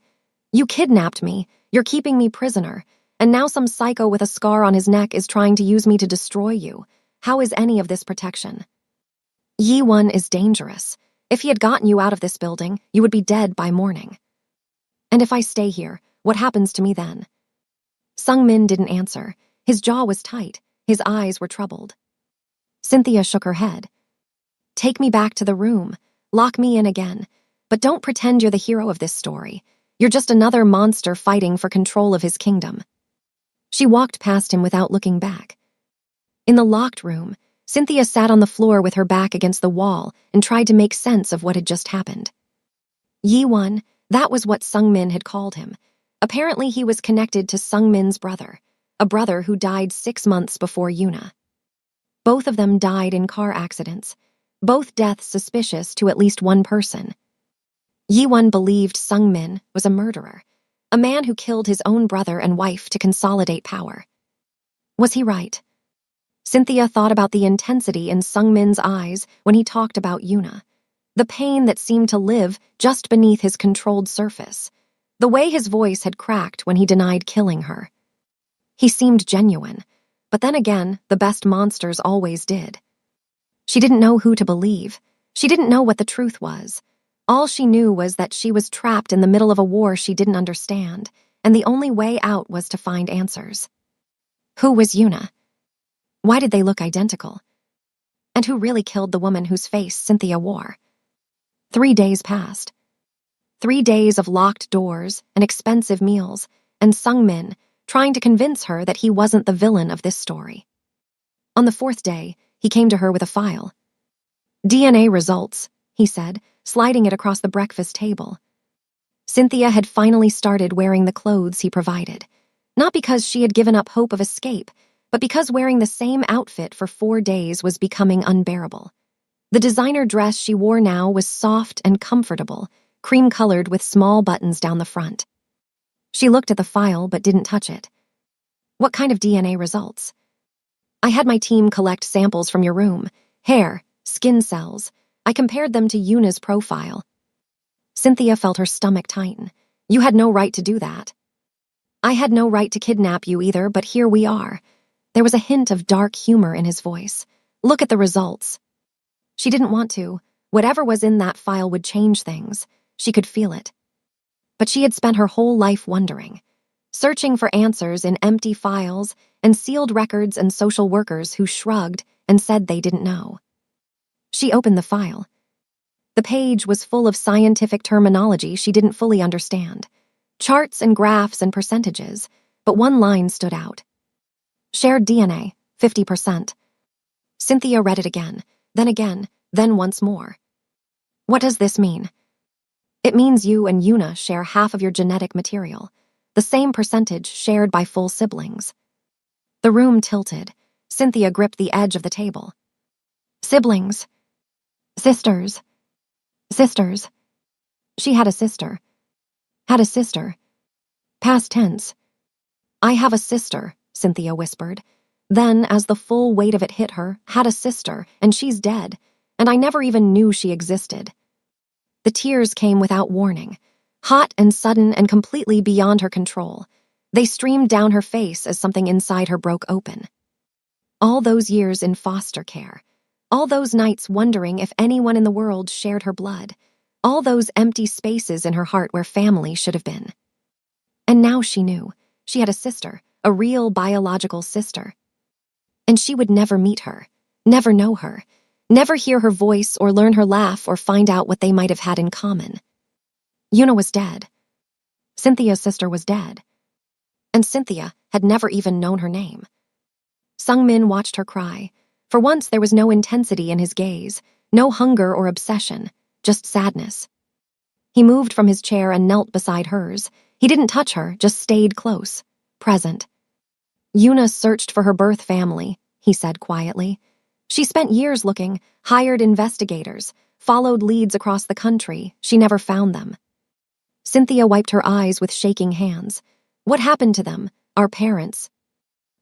You kidnapped me. You're keeping me prisoner. And now some psycho with a scar on his neck is trying to use me to destroy you. How is any of this protection? Yiwon is dangerous. If he had gotten you out of this building, you would be dead by morning. And if I stay here, what happens to me then? Sungmin didn't answer. His jaw was tight. His eyes were troubled. Cynthia shook her head. Take me back to the room. Lock me in again. But don't pretend you're the hero of this story. You're just another monster fighting for control of his kingdom. She walked past him without looking back. In the locked room, Cynthia sat on the floor with her back against the wall and tried to make sense of what had just happened. Yiwon, that was what Sungmin had called him. Apparently he was connected to Sungmin's brother, a brother who died 6 months before Yuna. Both of them died in car accidents, both deaths suspicious to at least one person. Yiwon believed Sungmin was a murderer, a man who killed his own brother and wife to consolidate power. Was he right? Cynthia thought about the intensity in Sungmin's eyes when he talked about Yuna, the pain that seemed to live just beneath his controlled surface, the way his voice had cracked when he denied killing her. He seemed genuine, but then again, the best monsters always did. She didn't know who to believe. She didn't know what the truth was. All she knew was that she was trapped in the middle of a war she didn't understand, and the only way out was to find answers. Who was Yuna? Why did they look identical? And who really killed the woman whose face Cynthia wore? 3 days passed. 3 days of locked doors and expensive meals, and Sungmin trying to convince her that he wasn't the villain of this story. On the 4th day, he came to her with a file. DNA results, he said, sliding it across the breakfast table. Cynthia had finally started wearing the clothes he provided, not because she had given up hope of escape, but because wearing the same outfit for 4 days was becoming unbearable. The designer dress she wore now was soft and comfortable, cream-colored with small buttons down the front. She looked at the file but didn't touch it. What kind of DNA results? I had my team collect samples from your room, hair, skin cells. I compared them to Yuna's profile. Cynthia felt her stomach tighten. You had no right to do that. I had no right to kidnap you either, but here we are. There was a hint of dark humor in his voice. Look at the results. She didn't want to. Whatever was in that file would change things. She could feel it. But she had spent her whole life wondering, searching for answers in empty files and sealed records and social workers who shrugged and said they didn't know. She opened the file. The page was full of scientific terminology she didn't fully understand. Charts and graphs and percentages, but one line stood out. Shared DNA, 50%. Cynthia read it again, then once more. What does this mean? It means you and Una share half of your genetic material, the same percentage shared by full siblings. The room tilted. Cynthia gripped the edge of the table. Siblings. Sisters. Sisters. She had a sister. Had a sister. Past tense. I have a sister, Cynthia whispered. Then, as the full weight of it hit her, had a sister, and she's dead, and I never even knew she existed. The tears came without warning, hot and sudden and completely beyond her control. They streamed down her face as something inside her broke open. All those years in foster care, all those nights wondering if anyone in the world shared her blood, all those empty spaces in her heart where family should have been. And now she knew. She had a sister, a real biological sister. And she would never meet her, never know her, never hear her voice or learn her laugh or find out what they might have had in common. Una was dead. Cynthia's sister was dead. And Cynthia had never even known her name. Sungmin watched her cry. For once there was no intensity in his gaze, no hunger or obsession, just sadness. He moved from his chair and knelt beside hers. He didn't touch her, just stayed close, present. Una searched for her birth family, he said quietly. She spent years looking, hired investigators, followed leads across the country. She never found them. Cynthia wiped her eyes with shaking hands. What happened to them, our parents?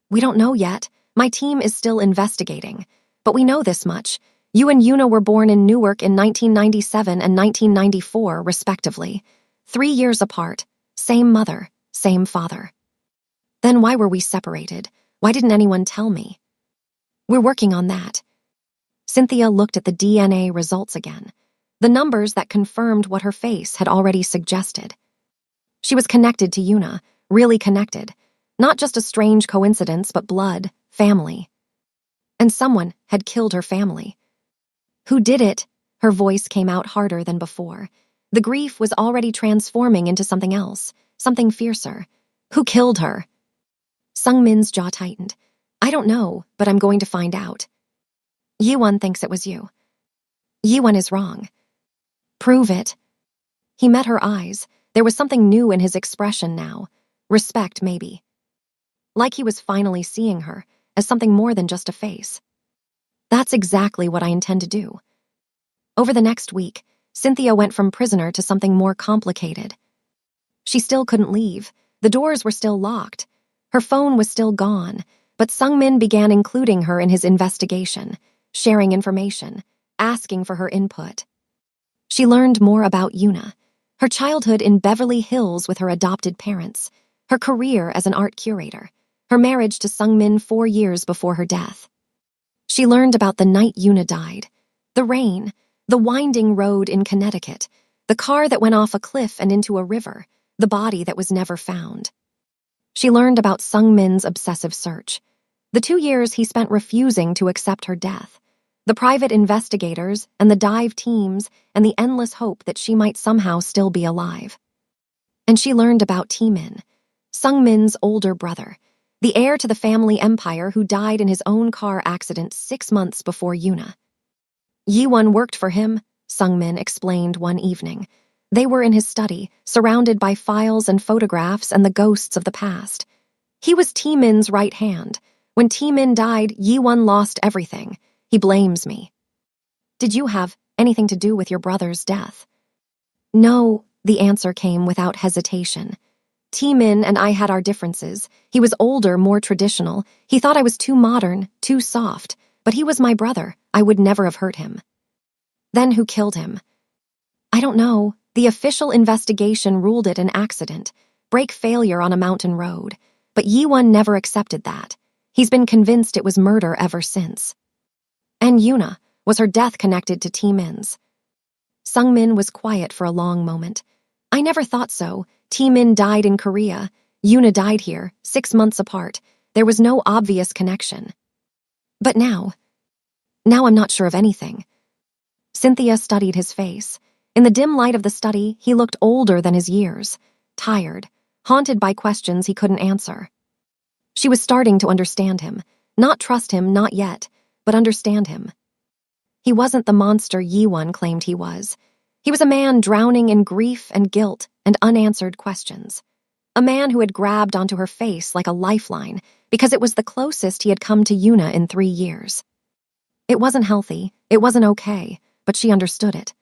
We don't know yet. My team is still investigating. But we know this much. You and Una were born in Newark in 1997 and 1994, respectively. 3 years apart. Same mother, same father. Then why were we separated? Why didn't anyone tell me? We're working on that. Cynthia looked at the DNA results again, the numbers that confirmed what her face had already suggested. She was connected to Una, really connected. Not just a strange coincidence, but blood, family. And someone had killed her family. Who did it? Her voice came out harder than before. The grief was already transforming into something else, something fiercer. Who killed her? Sungmin's jaw tightened. I don't know, but I'm going to find out. Yiwon thinks it was you. Yiwon is wrong. Prove it. He met her eyes. There was something new in his expression now. Respect, maybe. Like he was finally seeing her as something more than just a face. That's exactly what I intend to do. Over the next week, Cynthia went from prisoner to something more complicated. She still couldn't leave. The doors were still locked. Her phone was still gone, but Sungmin began including her in his investigation, sharing information, asking for her input. She learned more about Una, her childhood in Beverly Hills with her adopted parents, her career as an art curator, her marriage to Sungmin 4 years before her death. She learned about the night Una died, the rain, the winding road in Connecticut, the car that went off a cliff and into a river, the body that was never found. She learned about Sungmin's obsessive search, the 2 years he spent refusing to accept her death, the private investigators and the dive teams and the endless hope that she might somehow still be alive. And she learned about Taemin, Sungmin's older brother, the heir to the family empire who died in his own car accident 6 months before Una. Yiwon worked for him, Sungmin explained one evening. They were in his study, surrounded by files and photographs and the ghosts of the past. He was Taemin's right hand. When Taemin died, Yiwon lost everything. He blames me. Did you have anything to do with your brother's death? No, the answer came without hesitation. Taemin and I had our differences. He was older, more traditional. He thought I was too modern, too soft. But he was my brother. I would never have hurt him. Then who killed him? I don't know. The official investigation ruled it an accident, brake failure on a mountain road. But Yiwon never accepted that. He's been convinced it was murder ever since. And Una, was her death connected to Taemin's? Sungmin was quiet for a long moment. I never thought so. Taemin died in Korea. Una died here, 6 months apart. There was no obvious connection. But now I'm not sure of anything. Cynthia studied his face. In the dim light of the study, he looked older than his years, tired, haunted by questions he couldn't answer. She was starting to understand him. Not trust him, not yet, but understand him. He wasn't the monster Yi-Won claimed he was. He was a man drowning in grief and guilt and unanswered questions. A man who had grabbed onto her face like a lifeline because it was the closest he had come to Yuna in 3 years. It wasn't healthy, it wasn't okay, but she understood it.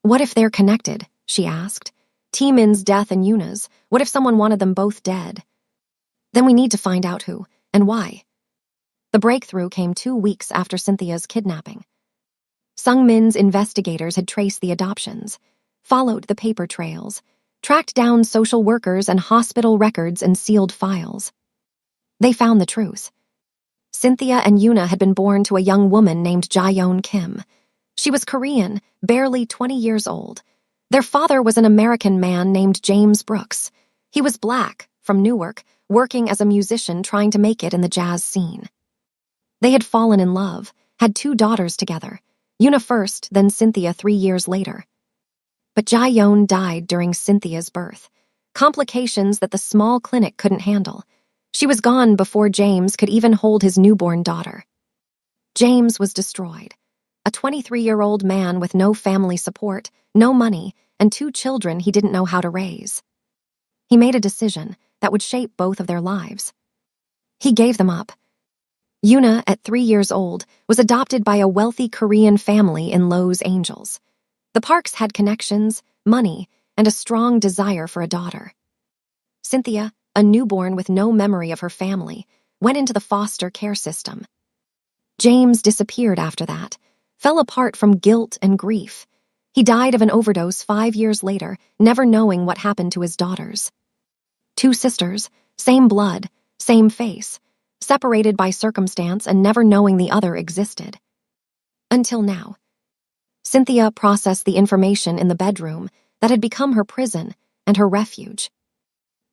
What if they're connected? She asked. Taemin's death and Yuna's. What if someone wanted them both dead? Then we need to find out who and why. The breakthrough came 2 weeks after Cynthia's kidnapping. Sungmin's investigators had traced the adoptions, followed the paper trails, tracked down social workers and hospital records and sealed files. They found the truth. Cynthia and Yuna had been born to a young woman named Jaeyeon Kim. She was Korean, barely 20 years old. Their father was an American man named James Brooks. He was black, from Newark, working as a musician trying to make it in the jazz scene. They had fallen in love, had 2 daughters together, Yuna first, then Cynthia 3 years later. But Jaeyeon died during Cynthia's birth, complications that the small clinic couldn't handle. She was gone before James could even hold his newborn daughter. James was destroyed. A 23-year-old man with no family support, no money, and 2 children he didn't know how to raise. He made a decision that would shape both of their lives. He gave them up. Yuna, at 3 years old, was adopted by a wealthy Korean family in Los Angeles. The Parks had connections, money, and a strong desire for a daughter. Cynthia, a newborn with no memory of her family, went into the foster care system. James disappeared after that, fell apart from guilt and grief. He died of an overdose 5 years later, never knowing what happened to his daughters. 2 sisters, same blood, same face, separated by circumstance and never knowing the other existed. Until now. Cynthia processed the information in the bedroom that had become her prison and her refuge.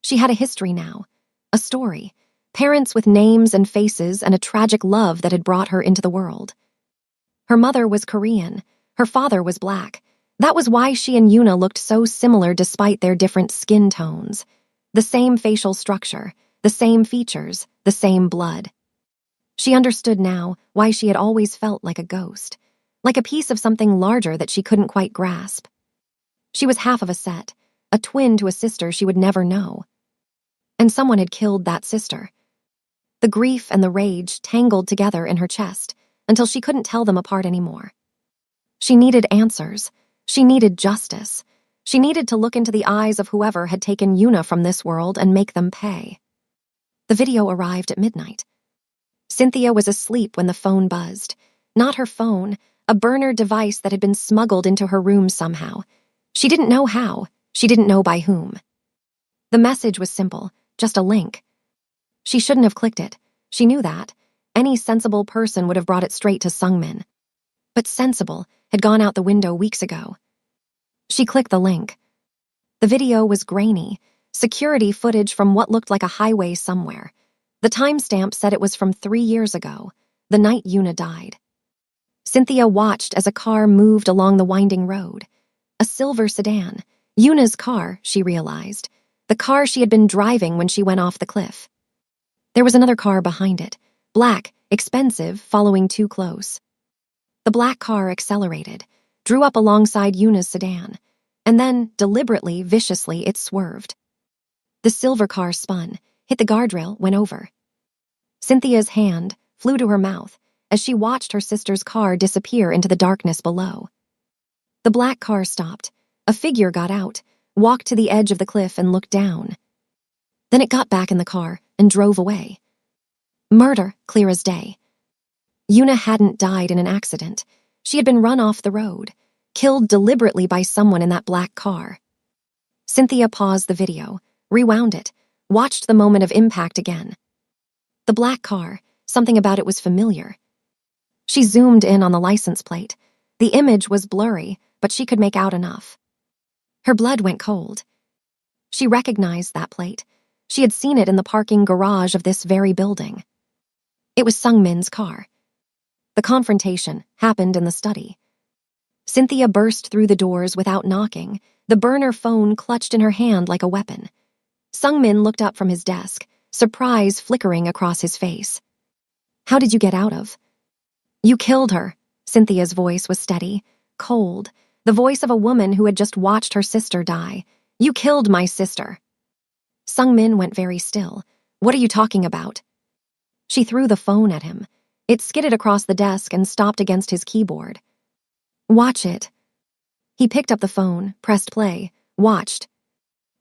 She had a history now, a story, parents with names and faces and a tragic love that had brought her into the world. Her mother was Korean, her father was black. That was why she and Yuna looked so similar despite their different skin tones. The same facial structure, the same features, the same blood. She understood now why she had always felt like a ghost, like a piece of something larger that she couldn't quite grasp. She was half of a set, a twin to a sister she would never know. And someone had killed that sister. The grief and the rage tangled together in her chest until she couldn't tell them apart anymore. She needed answers. She needed justice. She needed to look into the eyes of whoever had taken Yuna from this world and make them pay. The video arrived at midnight. Cynthia was asleep when the phone buzzed. Not her phone, a burner device that had been smuggled into her room somehow. She didn't know how. She didn't know by whom. The message was simple, just a link. She shouldn't have clicked it. She knew that. Any sensible person would have brought it straight to Sungmin. But sensible had gone out the window weeks ago. She clicked the link. The video was grainy, security footage from what looked like a highway somewhere. The timestamp said it was from 3 years ago, the night Yuna died. Cynthia watched as a car moved along the winding road. A silver sedan. Yuna's car, she realized. The car she had been driving when she went off the cliff. There was another car behind it, black, expensive, following too close. The black car accelerated, drew up alongside Yuna's sedan, and then, deliberately, viciously, it swerved. The silver car spun, hit the guardrail, went over. Cynthia's hand flew to her mouth as she watched her sister's car disappear into the darkness below. The black car stopped. A figure got out, walked to the edge of the cliff and looked down. Then it got back in the car and drove away. Murder, clear as day. Yuna hadn't died in an accident. She had been run off the road, killed deliberately by someone in that black car. Cynthia paused the video, rewound it, watched the moment of impact again. The black car, something about it was familiar. She zoomed in on the license plate. The image was blurry, but she could make out enough. Her blood went cold. She recognized that plate. She had seen it in the parking garage of this very building. It was Sungmin's car. The confrontation happened in the study. Cynthia burst through the doors without knocking, the burner phone clutched in her hand like a weapon. Sungmin looked up from his desk, surprise flickering across his face. "How did you get out of?" "You killed her." Cynthia's voice was steady, cold, the voice of a woman who had just watched her sister die. "You killed my sister." Sungmin went very still. "What are you talking about?" She threw the phone at him. It skidded across the desk and stopped against his keyboard. "Watch it." He picked up the phone, pressed play, watched.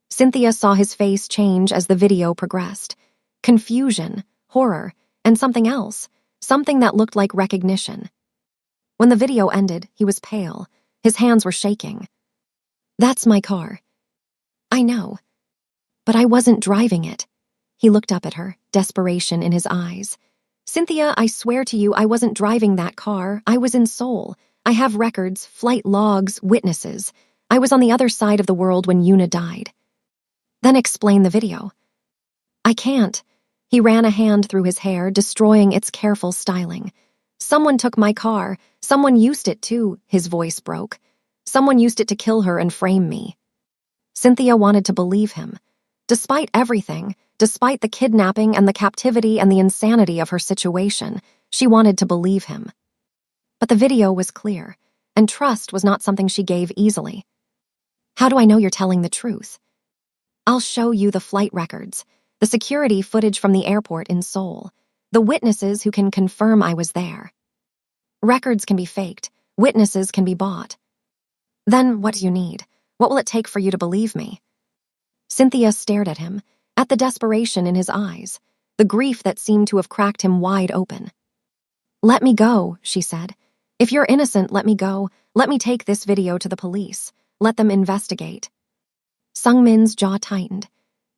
Cynthia saw his face change as the video progressed. Confusion, horror, and something else, something that looked like recognition. When the video ended, he was pale. His hands were shaking. "That's my car." "I know. But I wasn't driving it." He looked up at her, desperation in his eyes. "Cynthia, I swear to you I wasn't driving that car. I was in Seoul. I have records, flight logs, witnesses. I was on the other side of the world when Yuna died." "Then explain the video." "I can't." He ran a hand through his hair, destroying its careful styling. "Someone took my car. Someone used it too," his voice broke. "Someone used it to kill her and frame me." Cynthia wanted to believe him. Despite everything, despite the kidnapping and the captivity and the insanity of her situation, she wanted to believe him. But the video was clear, and trust was not something she gave easily. "How do I know you're telling the truth?" "I'll show you the flight records, the security footage from the airport in Seoul, the witnesses who can confirm I was there. Records can be faked, witnesses can be bought." "Then what do you need? What will it take for you to believe me?" Cynthia stared at him, at the desperation in his eyes, the grief that seemed to have cracked him wide open. "Let me go," she said. "If you're innocent, let me go. Let me take this video to the police. Let them investigate." Sungmin's jaw tightened.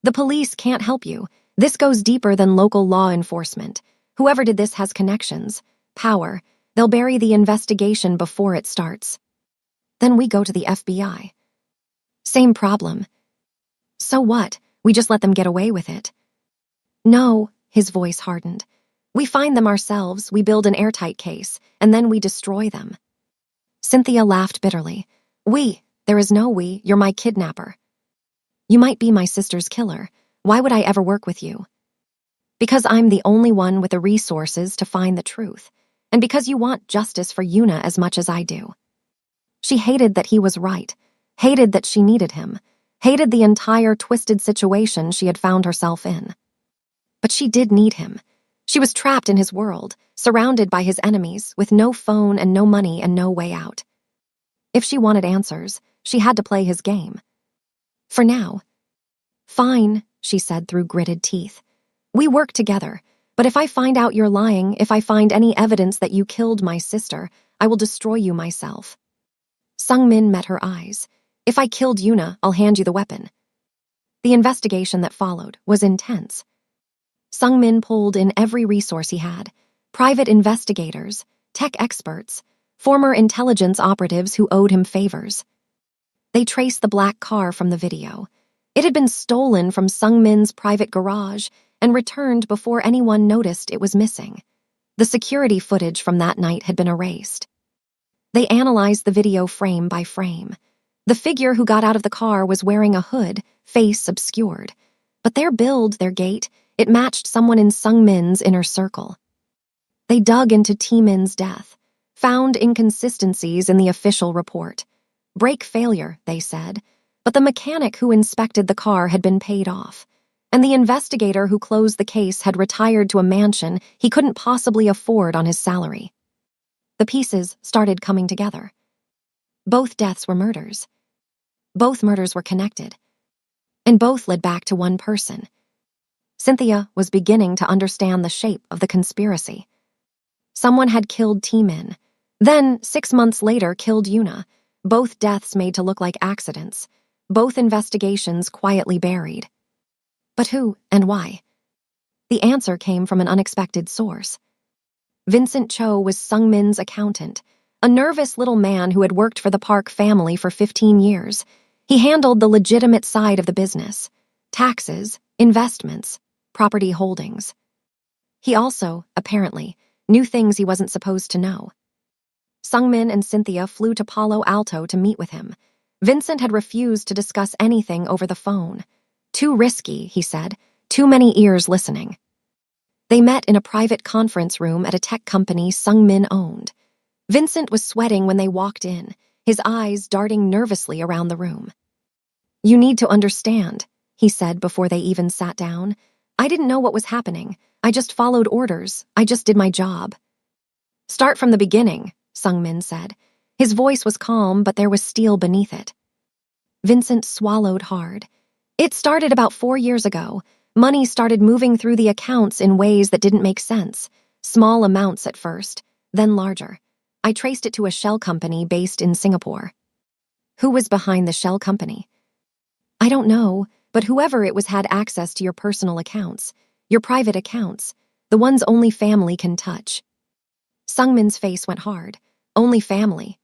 "The police can't help you. This goes deeper than local law enforcement. Whoever did this has connections, power. They'll bury the investigation before it starts." "Then we go to the FBI." "Same problem." "So what? We just let them get away with it." "No," his voice hardened. "We find them ourselves, we build an airtight case, and then we destroy them." Cynthia laughed bitterly. "We? There is no we, you're my kidnapper." "You might be my sister's killer. Why would I ever work with you?" "Because I'm the only one with the resources to find the truth, and because you want justice for Yuna as much as I do." She hated that he was right, hated that she needed him, hated the entire twisted situation she had found herself in. But she did need him. She was trapped in his world, surrounded by his enemies, with no phone and no money and no way out. If she wanted answers, she had to play his game. For now. "Fine," she said through gritted teeth. "We work together, but if I find out you're lying, if I find any evidence that you killed my sister, I will destroy you myself." Sungmin met her eyes. "If I killed Yuna, I'll hand you the weapon." The investigation that followed was intense. Sungmin pulled in every resource he had: private investigators, tech experts, former intelligence operatives who owed him favors. They traced the black car from the video. It had been stolen from Sungmin's private garage and returned before anyone noticed it was missing. The security footage from that night had been erased. They analyzed the video frame by frame. The figure who got out of the car was wearing a hood, face obscured. But their build, their gait, it matched someone in Sungmin's inner circle. They dug into Taemin's death, found inconsistencies in the official report. Brake failure, they said, but the mechanic who inspected the car had been paid off, and the investigator who closed the case had retired to a mansion he couldn't possibly afford on his salary. The pieces started coming together. Both deaths were murders. Both murders were connected. And both led back to one person. Cynthia was beginning to understand the shape of the conspiracy. Someone had killed Taemin, then 6 months later killed Yuna, both deaths made to look like accidents, both investigations quietly buried. But who and why? The answer came from an unexpected source. Vincent Cho was Sungmin's accountant, a nervous little man who had worked for the Park family for 15 years. He handled the legitimate side of the business: taxes, investments, property holdings. He also, apparently, knew things he wasn't supposed to know. Sungmin and Cynthia flew to Palo Alto to meet with him. Vincent had refused to discuss anything over the phone. Too risky, he said. Too many ears listening. They met in a private conference room at a tech company Sungmin owned. Vincent was sweating when they walked in, his eyes darting nervously around the room. "You need to understand," he said before they even sat down. "I didn't know what was happening. I just followed orders. I just did my job." "Start from the beginning," Sungmin said. His voice was calm, but there was steel beneath it. Vincent swallowed hard. "It started about 4 years ago. Money started moving through the accounts in ways that didn't make sense. Small amounts at first, then larger. I traced it to a shell company based in Singapore." "Who was behind the shell company?" "I don't know, but whoever it was had access to your personal accounts, your private accounts, the ones only family can touch." Sungmin's face went hard. "Only family?"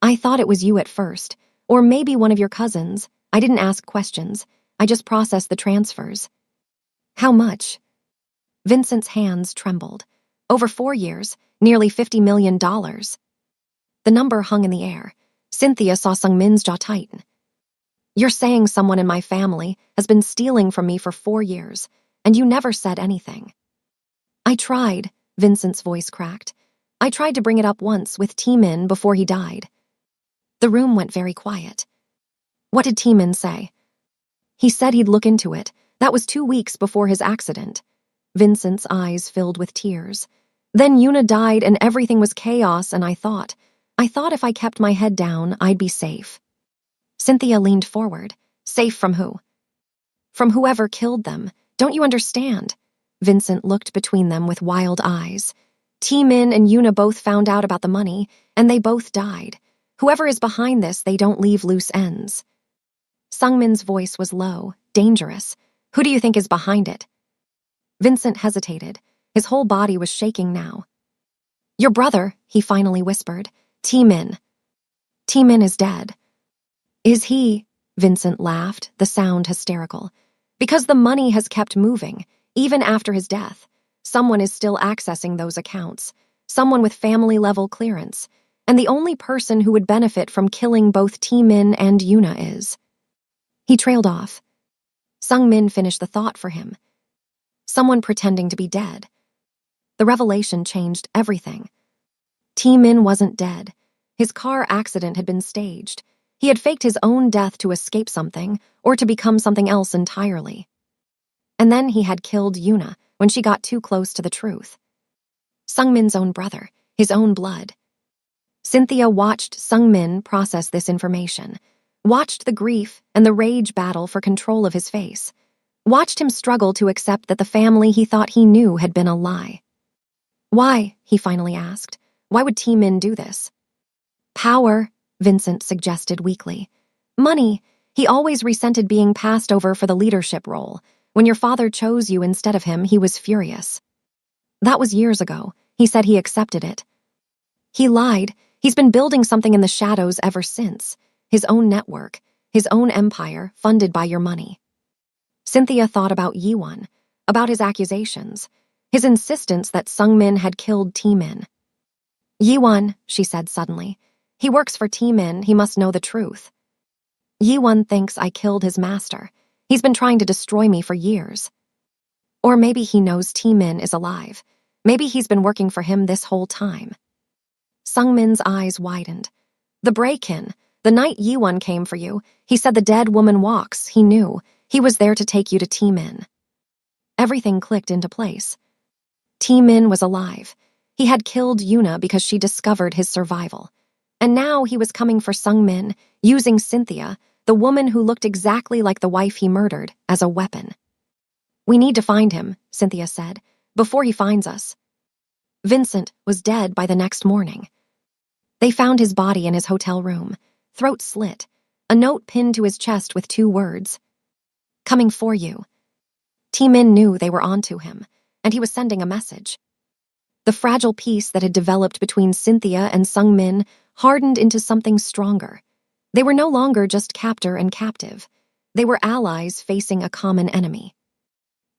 "I thought it was you at first, or maybe one of your cousins. I didn't ask questions. I just processed the transfers." "How much?" Vincent's hands trembled. "Over 4 years, nearly $50 million. The number hung in the air. Cynthia saw Sungmin's jaw tighten. "You're saying someone in my family has been stealing from me for 4 years, and you never said anything." "I tried," Vincent's voice cracked. "I tried to bring it up once with T-Min before he died." The room went very quiet. "What did T-Min say?" "He said he'd look into it. That was 2 weeks before his accident." Vincent's eyes filled with tears. "Then Yuna died and everything was chaos, and I thought if I kept my head down, I'd be safe." Cynthia leaned forward. "Safe from who?" "From whoever killed them. Don't you understand?" Vincent looked between them with wild eyes. "T-Min and Yuna both found out about the money, and they both died. Whoever is behind this, they don't leave loose ends." Sungmin's voice was low, dangerous. "Who do you think is behind it?" Vincent hesitated. His whole body was shaking now. "Your brother," he finally whispered. "T-Min. T-Min is dead." "Is he?" Vincent laughed, the sound hysterical. "Because the money has kept moving, even after his death. Someone is still accessing those accounts. Someone with family-level clearance. And the only person who would benefit from killing both T-Min and Yuna is..." He trailed off. Sungmin finished the thought for him. "Someone pretending to be dead." The revelation changed everything. T-Min wasn't dead. His car accident had been staged. He had faked his own death to escape something, or to become something else entirely. And then he had killed Yuna when she got too close to the truth. Sungmin's own brother, his own blood. Cynthia watched Sungmin process this information, watched the grief and the rage battle for control of his face, watched him struggle to accept that the family he thought he knew had been a lie. "Why?" he finally asked. "Why would T-Min do this?" "Power," Vincent suggested weakly. "Money. He always resented being passed over for the leadership role. When your father chose you instead of him, he was furious." "That was years ago. He said he accepted it." "He lied. He's been building something in the shadows ever since. His own network, his own empire, funded by your money." Cynthia thought about Yiwon, about his accusations, his insistence that Sungmin had killed T-Min. "Yiwon," she said suddenly. "He works for T-Min. He must know the truth." "Yiwon thinks I killed his master. He's been trying to destroy me for years." "Or maybe he knows T-Min is alive. Maybe he's been working for him this whole time." Sungmin's eyes widened. "The break-in. The night Yiwon came for you, he said the dead woman walks. He knew. He was there to take you to T-Min." Everything clicked into place. T-Min was alive. He had killed Yuna because she discovered his survival. And now he was coming for Sungmin, using Cynthia, the woman who looked exactly like the wife he murdered, as a weapon. "We need to find him," Cynthia said, "before he finds us." Vincent was dead by the next morning. They found his body in his hotel room, throat slit, a note pinned to his chest with 2 words. "Coming for you." T-Min knew they were onto him, and he was sending a message. The fragile peace that had developed between Cynthia and Sungmin hardened into something stronger. They were no longer just captor and captive. They were allies facing a common enemy.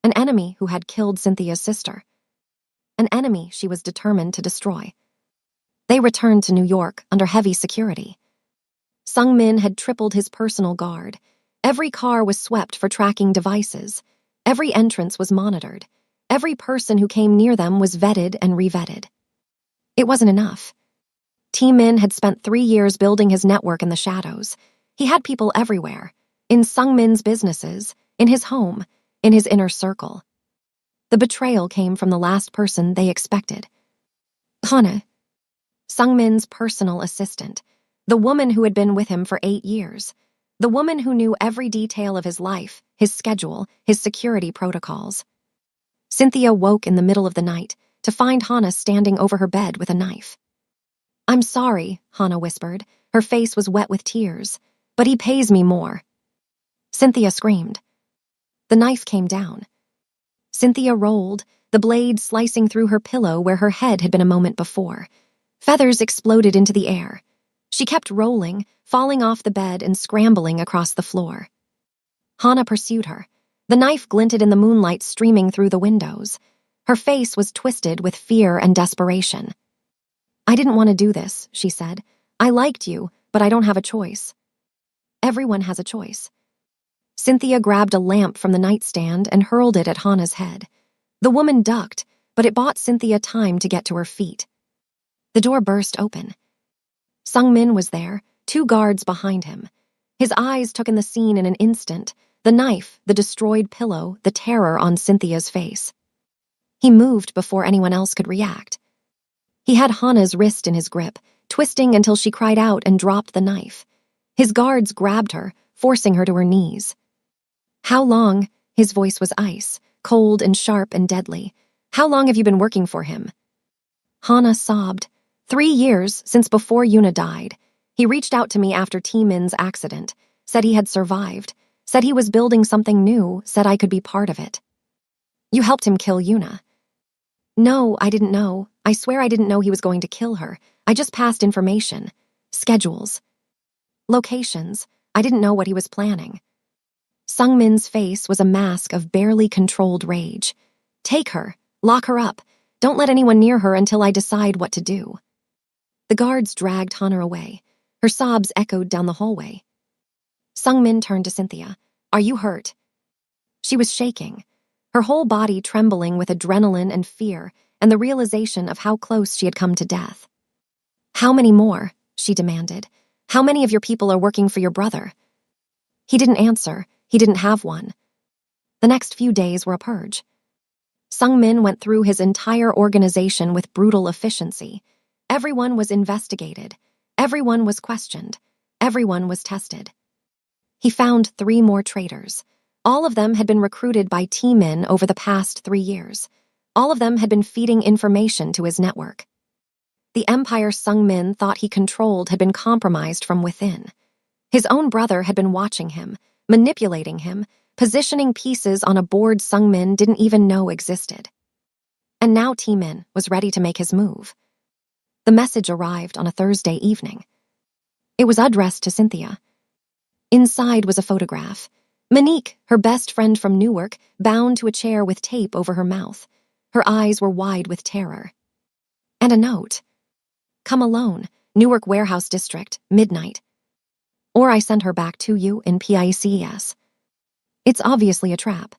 An enemy who had killed Cynthia's sister. An enemy she was determined to destroy. They returned to New York under heavy security. Sung-min had tripled his personal guard. Every car was swept for tracking devices. Every entrance was monitored. Every person who came near them was vetted and revetted. It wasn't enough. Min had spent 3 years building his network in the shadows. He had people everywhere, in Sung-min's businesses, in his home, in his inner circle. The betrayal came from the last person they expected. Hana, Sung-min's personal assistant, the woman who had been with him for 8 years, the woman who knew every detail of his life, his schedule, his security protocols. Cynthia woke in the middle of the night to find Hana standing over her bed with a knife. "I'm sorry," Hana whispered. Her face was wet with tears. "But he pays me more." Cynthia screamed. The knife came down. Cynthia rolled, the blade slicing through her pillow where her head had been a moment before. Feathers exploded into the air. She kept rolling, falling off the bed and scrambling across the floor. Hana pursued her. The knife glinted in the moonlight streaming through the windows. Her face was twisted with fear and desperation. "I didn't want to do this," she said. "I liked you, but I don't have a choice." Everyone has a choice. Cynthia grabbed a lamp from the nightstand and hurled it at Hana's head. The woman ducked, but it bought Cynthia time to get to her feet. The door burst open. Sung-min was there, 2 guards behind him. His eyes took in the scene in an instant, the knife, the destroyed pillow, the terror on Cynthia's face. He moved before anyone else could react. He had Hana's wrist in his grip, twisting until she cried out and dropped the knife. His guards grabbed her, forcing her to her knees. "How long?" His voice was ice, cold and sharp and deadly. "How long have you been working for him?" Hana sobbed. 3 years, since before Yuna died. He reached out to me after Min's accident, said he had survived, said he was building something new, said I could be part of it. "You helped him kill Yuna." "No, I didn't know. I swear I didn't know he was going to kill her. I just passed information. Schedules. Locations. I didn't know what he was planning." Sung-min's face was a mask of barely controlled rage. "Take her. Lock her up. Don't let anyone near her until I decide what to do." The guards dragged Hana away. Her sobs echoed down the hallway. Sung-min turned to Cynthia. "Are you hurt?" She was shaking, her whole body trembling with adrenaline and fear and the realization of how close she had come to death. "How many more?" she demanded. "How many of your people are working for your brother?" He didn't answer. He didn't have one. The next few days were a purge. Sung-min went through his entire organization with brutal efficiency. Everyone was investigated. Everyone was questioned. Everyone was tested. He found 3 more traitors. All of them had been recruited by Min over the past 3 years. All of them had been feeding information to his network. The empire Sung-min thought he controlled had been compromised from within. His own brother had been watching him, manipulating him, positioning pieces on a board Sung-min didn't even know existed. And now Min was ready to make his move. The message arrived on a Thursday evening. It was addressed to Cynthia. Inside was a photograph. Monique, her best friend from Newark, bound to a chair with tape over her mouth. Her eyes were wide with terror. And a note. "Come alone, Newark Warehouse District, midnight. Or I send her back to you in PICES. It's obviously a trap."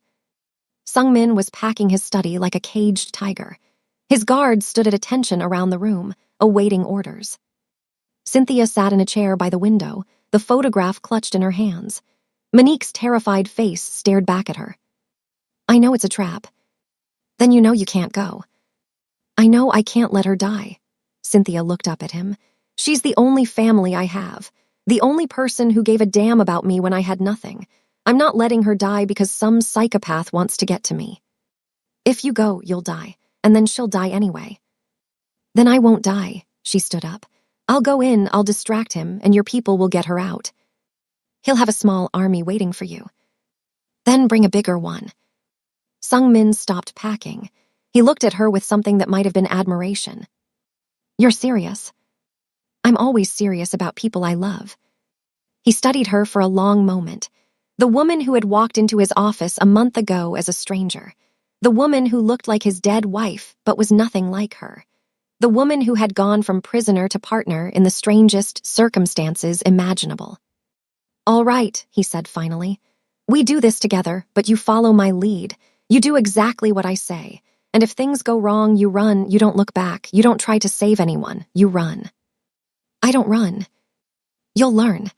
Sung-min was packing his study like a caged tiger. His guards stood at attention around the room, awaiting orders. Cynthia sat in a chair by the window, the photograph clutched in her hands. Monique's terrified face stared back at her. "I know it's a trap." "Then you know you can't go." "I know I can't let her die." Cynthia looked up at him. "She's the only family I have, the only person who gave a damn about me when I had nothing. I'm not letting her die because some psychopath wants to get to me. If you go, you'll die, and then she'll die anyway." "Then I won't die." She stood up. "I'll go in, I'll distract him, and your people will get her out. He'll have a small army waiting for you. Then bring a bigger one." Sung-min stopped packing. He looked at her with something that might have been admiration. "You're serious?" "I'm always serious about people I love." He studied her for a long moment. The woman who had walked into his office a month ago as a stranger. The woman who looked like his dead wife but was nothing like her. The woman who had gone from prisoner to partner in the strangest circumstances imaginable. "All right," he said finally. "We do this together, but you follow my lead. You do exactly what I say. And if things go wrong, you run, you don't look back, you don't try to save anyone, you run." "I don't run." "You'll learn."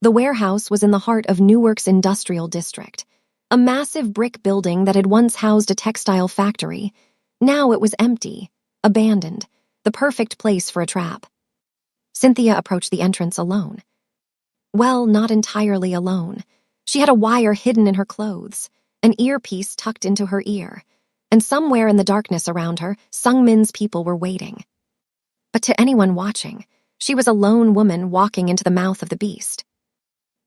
The warehouse was in the heart of Newark's industrial district, a massive brick building that had once housed a textile factory. Now it was empty, abandoned, the perfect place for a trap. Cynthia approached the entrance alone. Well, not entirely alone. She had a wire hidden in her clothes, an earpiece tucked into her ear, and somewhere in the darkness around her, Sungmin's people were waiting. But to anyone watching, she was a lone woman walking into the mouth of the beast.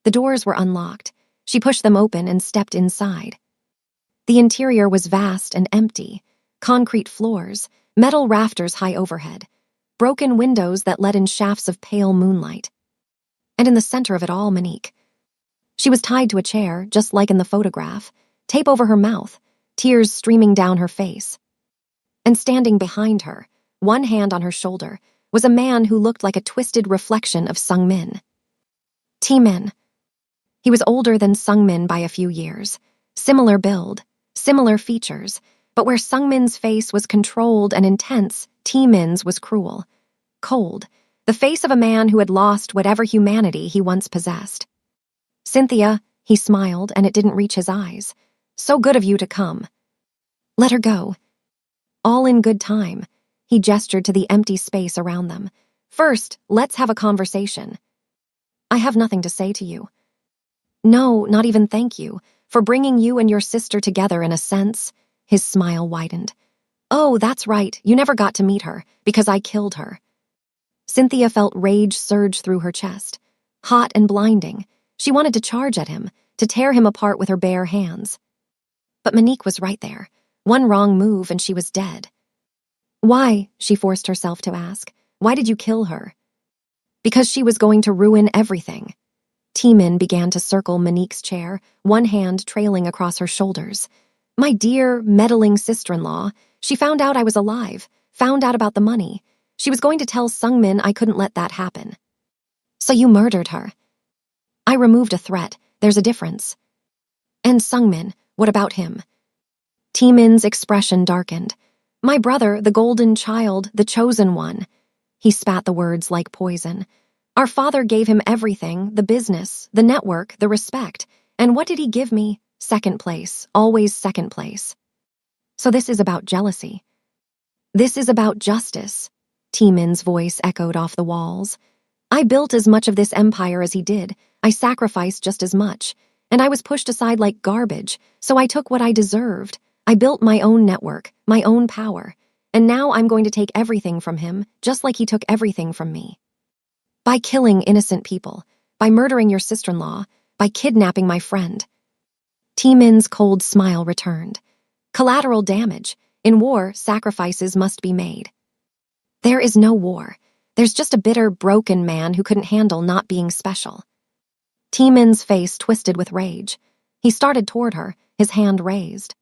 The doors were unlocked. She pushed them open and stepped inside. The interior was vast and empty, concrete floors, metal rafters high overhead, broken windows that let in shafts of pale moonlight. And in the center of it all, Monique. She was tied to a chair, just like in the photograph, tape over her mouth, tears streaming down her face. And standing behind her, one hand on her shoulder, was a man who looked like a twisted reflection of Sungmin. T-Min. He was older than Sungmin by a few years, similar build, similar features, but where Sungmin's face was controlled and intense, T-Min's was cruel, cold, the face of a man who had lost whatever humanity he once possessed. "Cynthia," he smiled, and it didn't reach his eyes. "So good of you to come." "Let her go." "All in good time." He gestured to the empty space around them. "First, let's have a conversation." "I have nothing to say to you." "No, not even thank you, for bringing you and your sister together in a sense." His smile widened. "Oh, that's right, you never got to meet her, because I killed her." Cynthia felt rage surge through her chest. Hot and blinding, she wanted to charge at him, to tear him apart with her bare hands. But Monique was right there. One wrong move and she was dead. "Why?" she forced herself to ask. "Why did you kill her?" "Because she was going to ruin everything." T-Min began to circle Monique's chair, one hand trailing across her shoulders. "My dear, meddling sister-in-law, she found out I was alive, found out about the money. She was going to tell Sungmin I couldn't let that happen." "So you murdered her." "I removed a threat. There's a difference." "And Sungmin, what about him?" T-Min's expression darkened. "My brother, the golden child, the chosen one." He spat the words like poison. "Our father gave him everything, the business, the network, the respect. And what did he give me? Second place, always second place." "So this is about jealousy." "This is about justice." T-Min's voice echoed off the walls. "I built as much of this empire as he did. I sacrificed just as much. And I was pushed aside like garbage, so I took what I deserved. I built my own network, my own power. And now I'm going to take everything from him, just like he took everything from me. By killing innocent people, by murdering your sister-in-law, by kidnapping my friend." T-Min's cold smile returned. "Collateral damage. In war, sacrifices must be made." "There is no war. There's just a bitter, broken man who couldn't handle not being special." T-Min's face twisted with rage. He started toward her, his hand raised.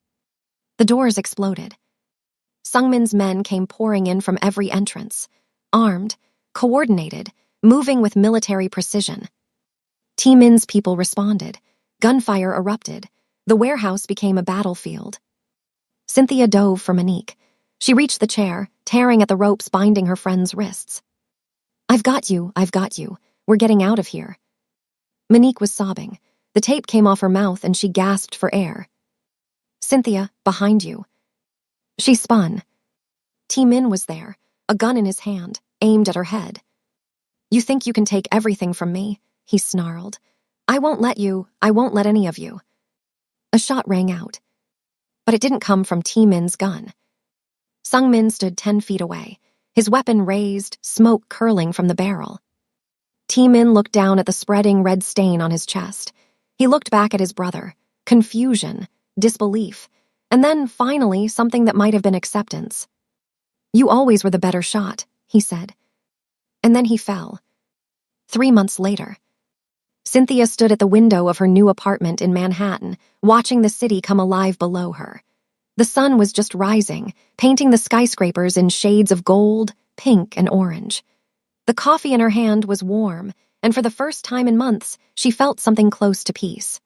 The doors exploded. Sungmin's men came pouring in from every entrance, armed, coordinated, moving with military precision. T-Min's people responded. Gunfire erupted. The warehouse became a battlefield. Cynthia dove for Monique. She reached the chair, tearing at the ropes binding her friend's wrists. I've got you. We're getting out of here." Monique was sobbing. The tape came off her mouth and she gasped for air. "Cynthia, behind you." She spun. T-Min was there, a gun in his hand, aimed at her head. "You think you can take everything from me?" he snarled. I won't let any of you." A shot rang out. But it didn't come from T-Min's gun. Sungmin stood 10 feet away, his weapon raised, smoke curling from the barrel. T-Min looked down at the spreading red stain on his chest. He looked back at his brother. Confusion, disbelief, and then, finally, something that might have been acceptance. "You always were the better shot," he said. And then he fell. 3 months later. Cynthia stood at the window of her new apartment in Manhattan, watching the city come alive below her. The sun was just rising, painting the skyscrapers in shades of gold, pink, and orange. The coffee in her hand was warm, and for the first time in months, she felt something close to peace.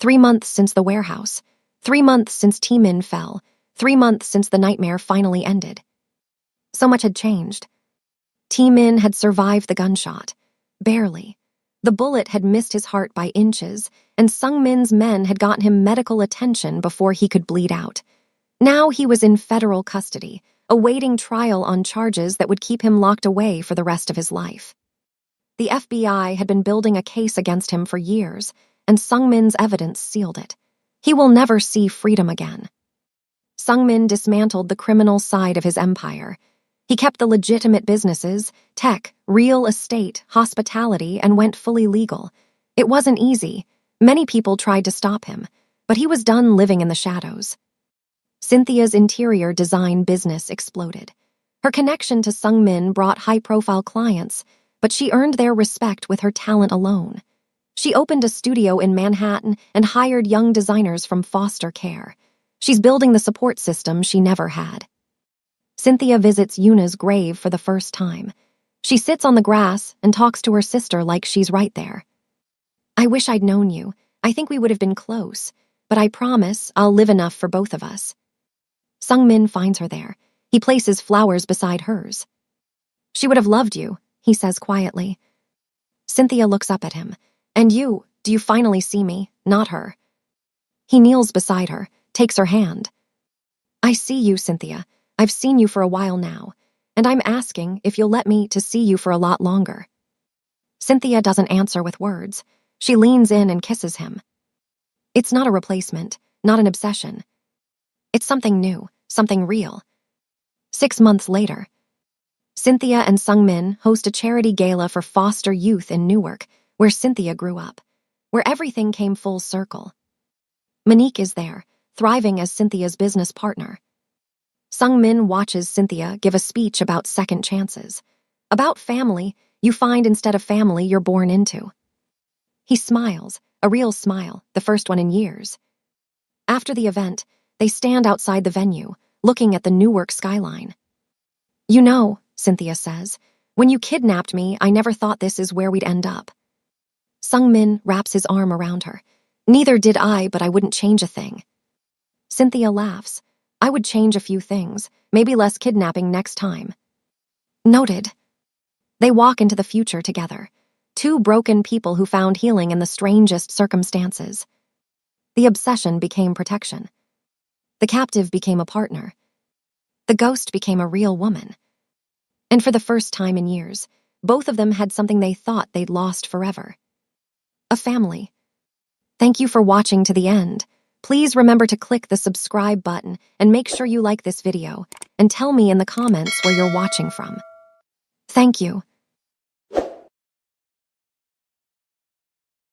3 months since the warehouse. 3 months since T-Min fell. 3 months since the nightmare finally ended. So much had changed. T-Min had survived the gunshot. Barely. The bullet had missed his heart by inches, and Sung-min's men had gotten him medical attention before he could bleed out. Now he was in federal custody, awaiting trial on charges that would keep him locked away for the rest of his life. The FBI had been building a case against him for years, and Sung-min's evidence sealed it. He will never see freedom again. Sung-min dismantled the criminal side of his empire. He kept the legitimate businesses, tech, real estate, hospitality, and went fully legal. It wasn't easy. Many people tried to stop him, but he was done living in the shadows. Cynthia's interior design business exploded. Her connection to Sung-min brought high-profile clients, but she earned their respect with her talent alone. She opened a studio in Manhattan and hired young designers from foster care. She's building the support system she never had. Cynthia visits Yuna's grave for the first time. She sits on the grass and talks to her sister like she's right there. "I wish I'd known you. I think we would have been close, but I promise I'll live enough for both of us." Sung-min finds her there. He places flowers beside hers. "She would have loved you," he says quietly. Cynthia looks up at him. "And you, do you finally see me, not her?" He kneels beside her, takes her hand. "I see you, Cynthia. I've seen you for a while now, and I'm asking if you'll let me to see you for a lot longer." Cynthia doesn't answer with words. She leans in and kisses him. It's not a replacement, not an obsession. It's something new, something real. 6 months later, Cynthia and Sung-min host a charity gala for foster youth in Newark, where Cynthia grew up, where everything came full circle. Monique is there, thriving as Cynthia's business partner. Sung-min watches Cynthia give a speech about second chances, about family you find instead of family you're born into. He smiles, a real smile, the first one in years. After the event, they stand outside the venue, looking at the Newark skyline. "You know," Cynthia says, "when you kidnapped me, I never thought this is where we'd end up." Sung-min wraps his arm around her. "Neither did I, but I wouldn't change a thing." Cynthia laughs. "I would change a few things, maybe less kidnapping next time." Noted. They walk into the future together, two broken people who found healing in the strangest circumstances. The obsession became protection. The captive became a partner. The ghost became a real woman. And for the first time in years, both of them had something they thought they'd lost forever. A family. Thank you for watching to the end. Please remember to click the subscribe button and make sure you like this video, and tell me in the comments where you're watching from. Thank you.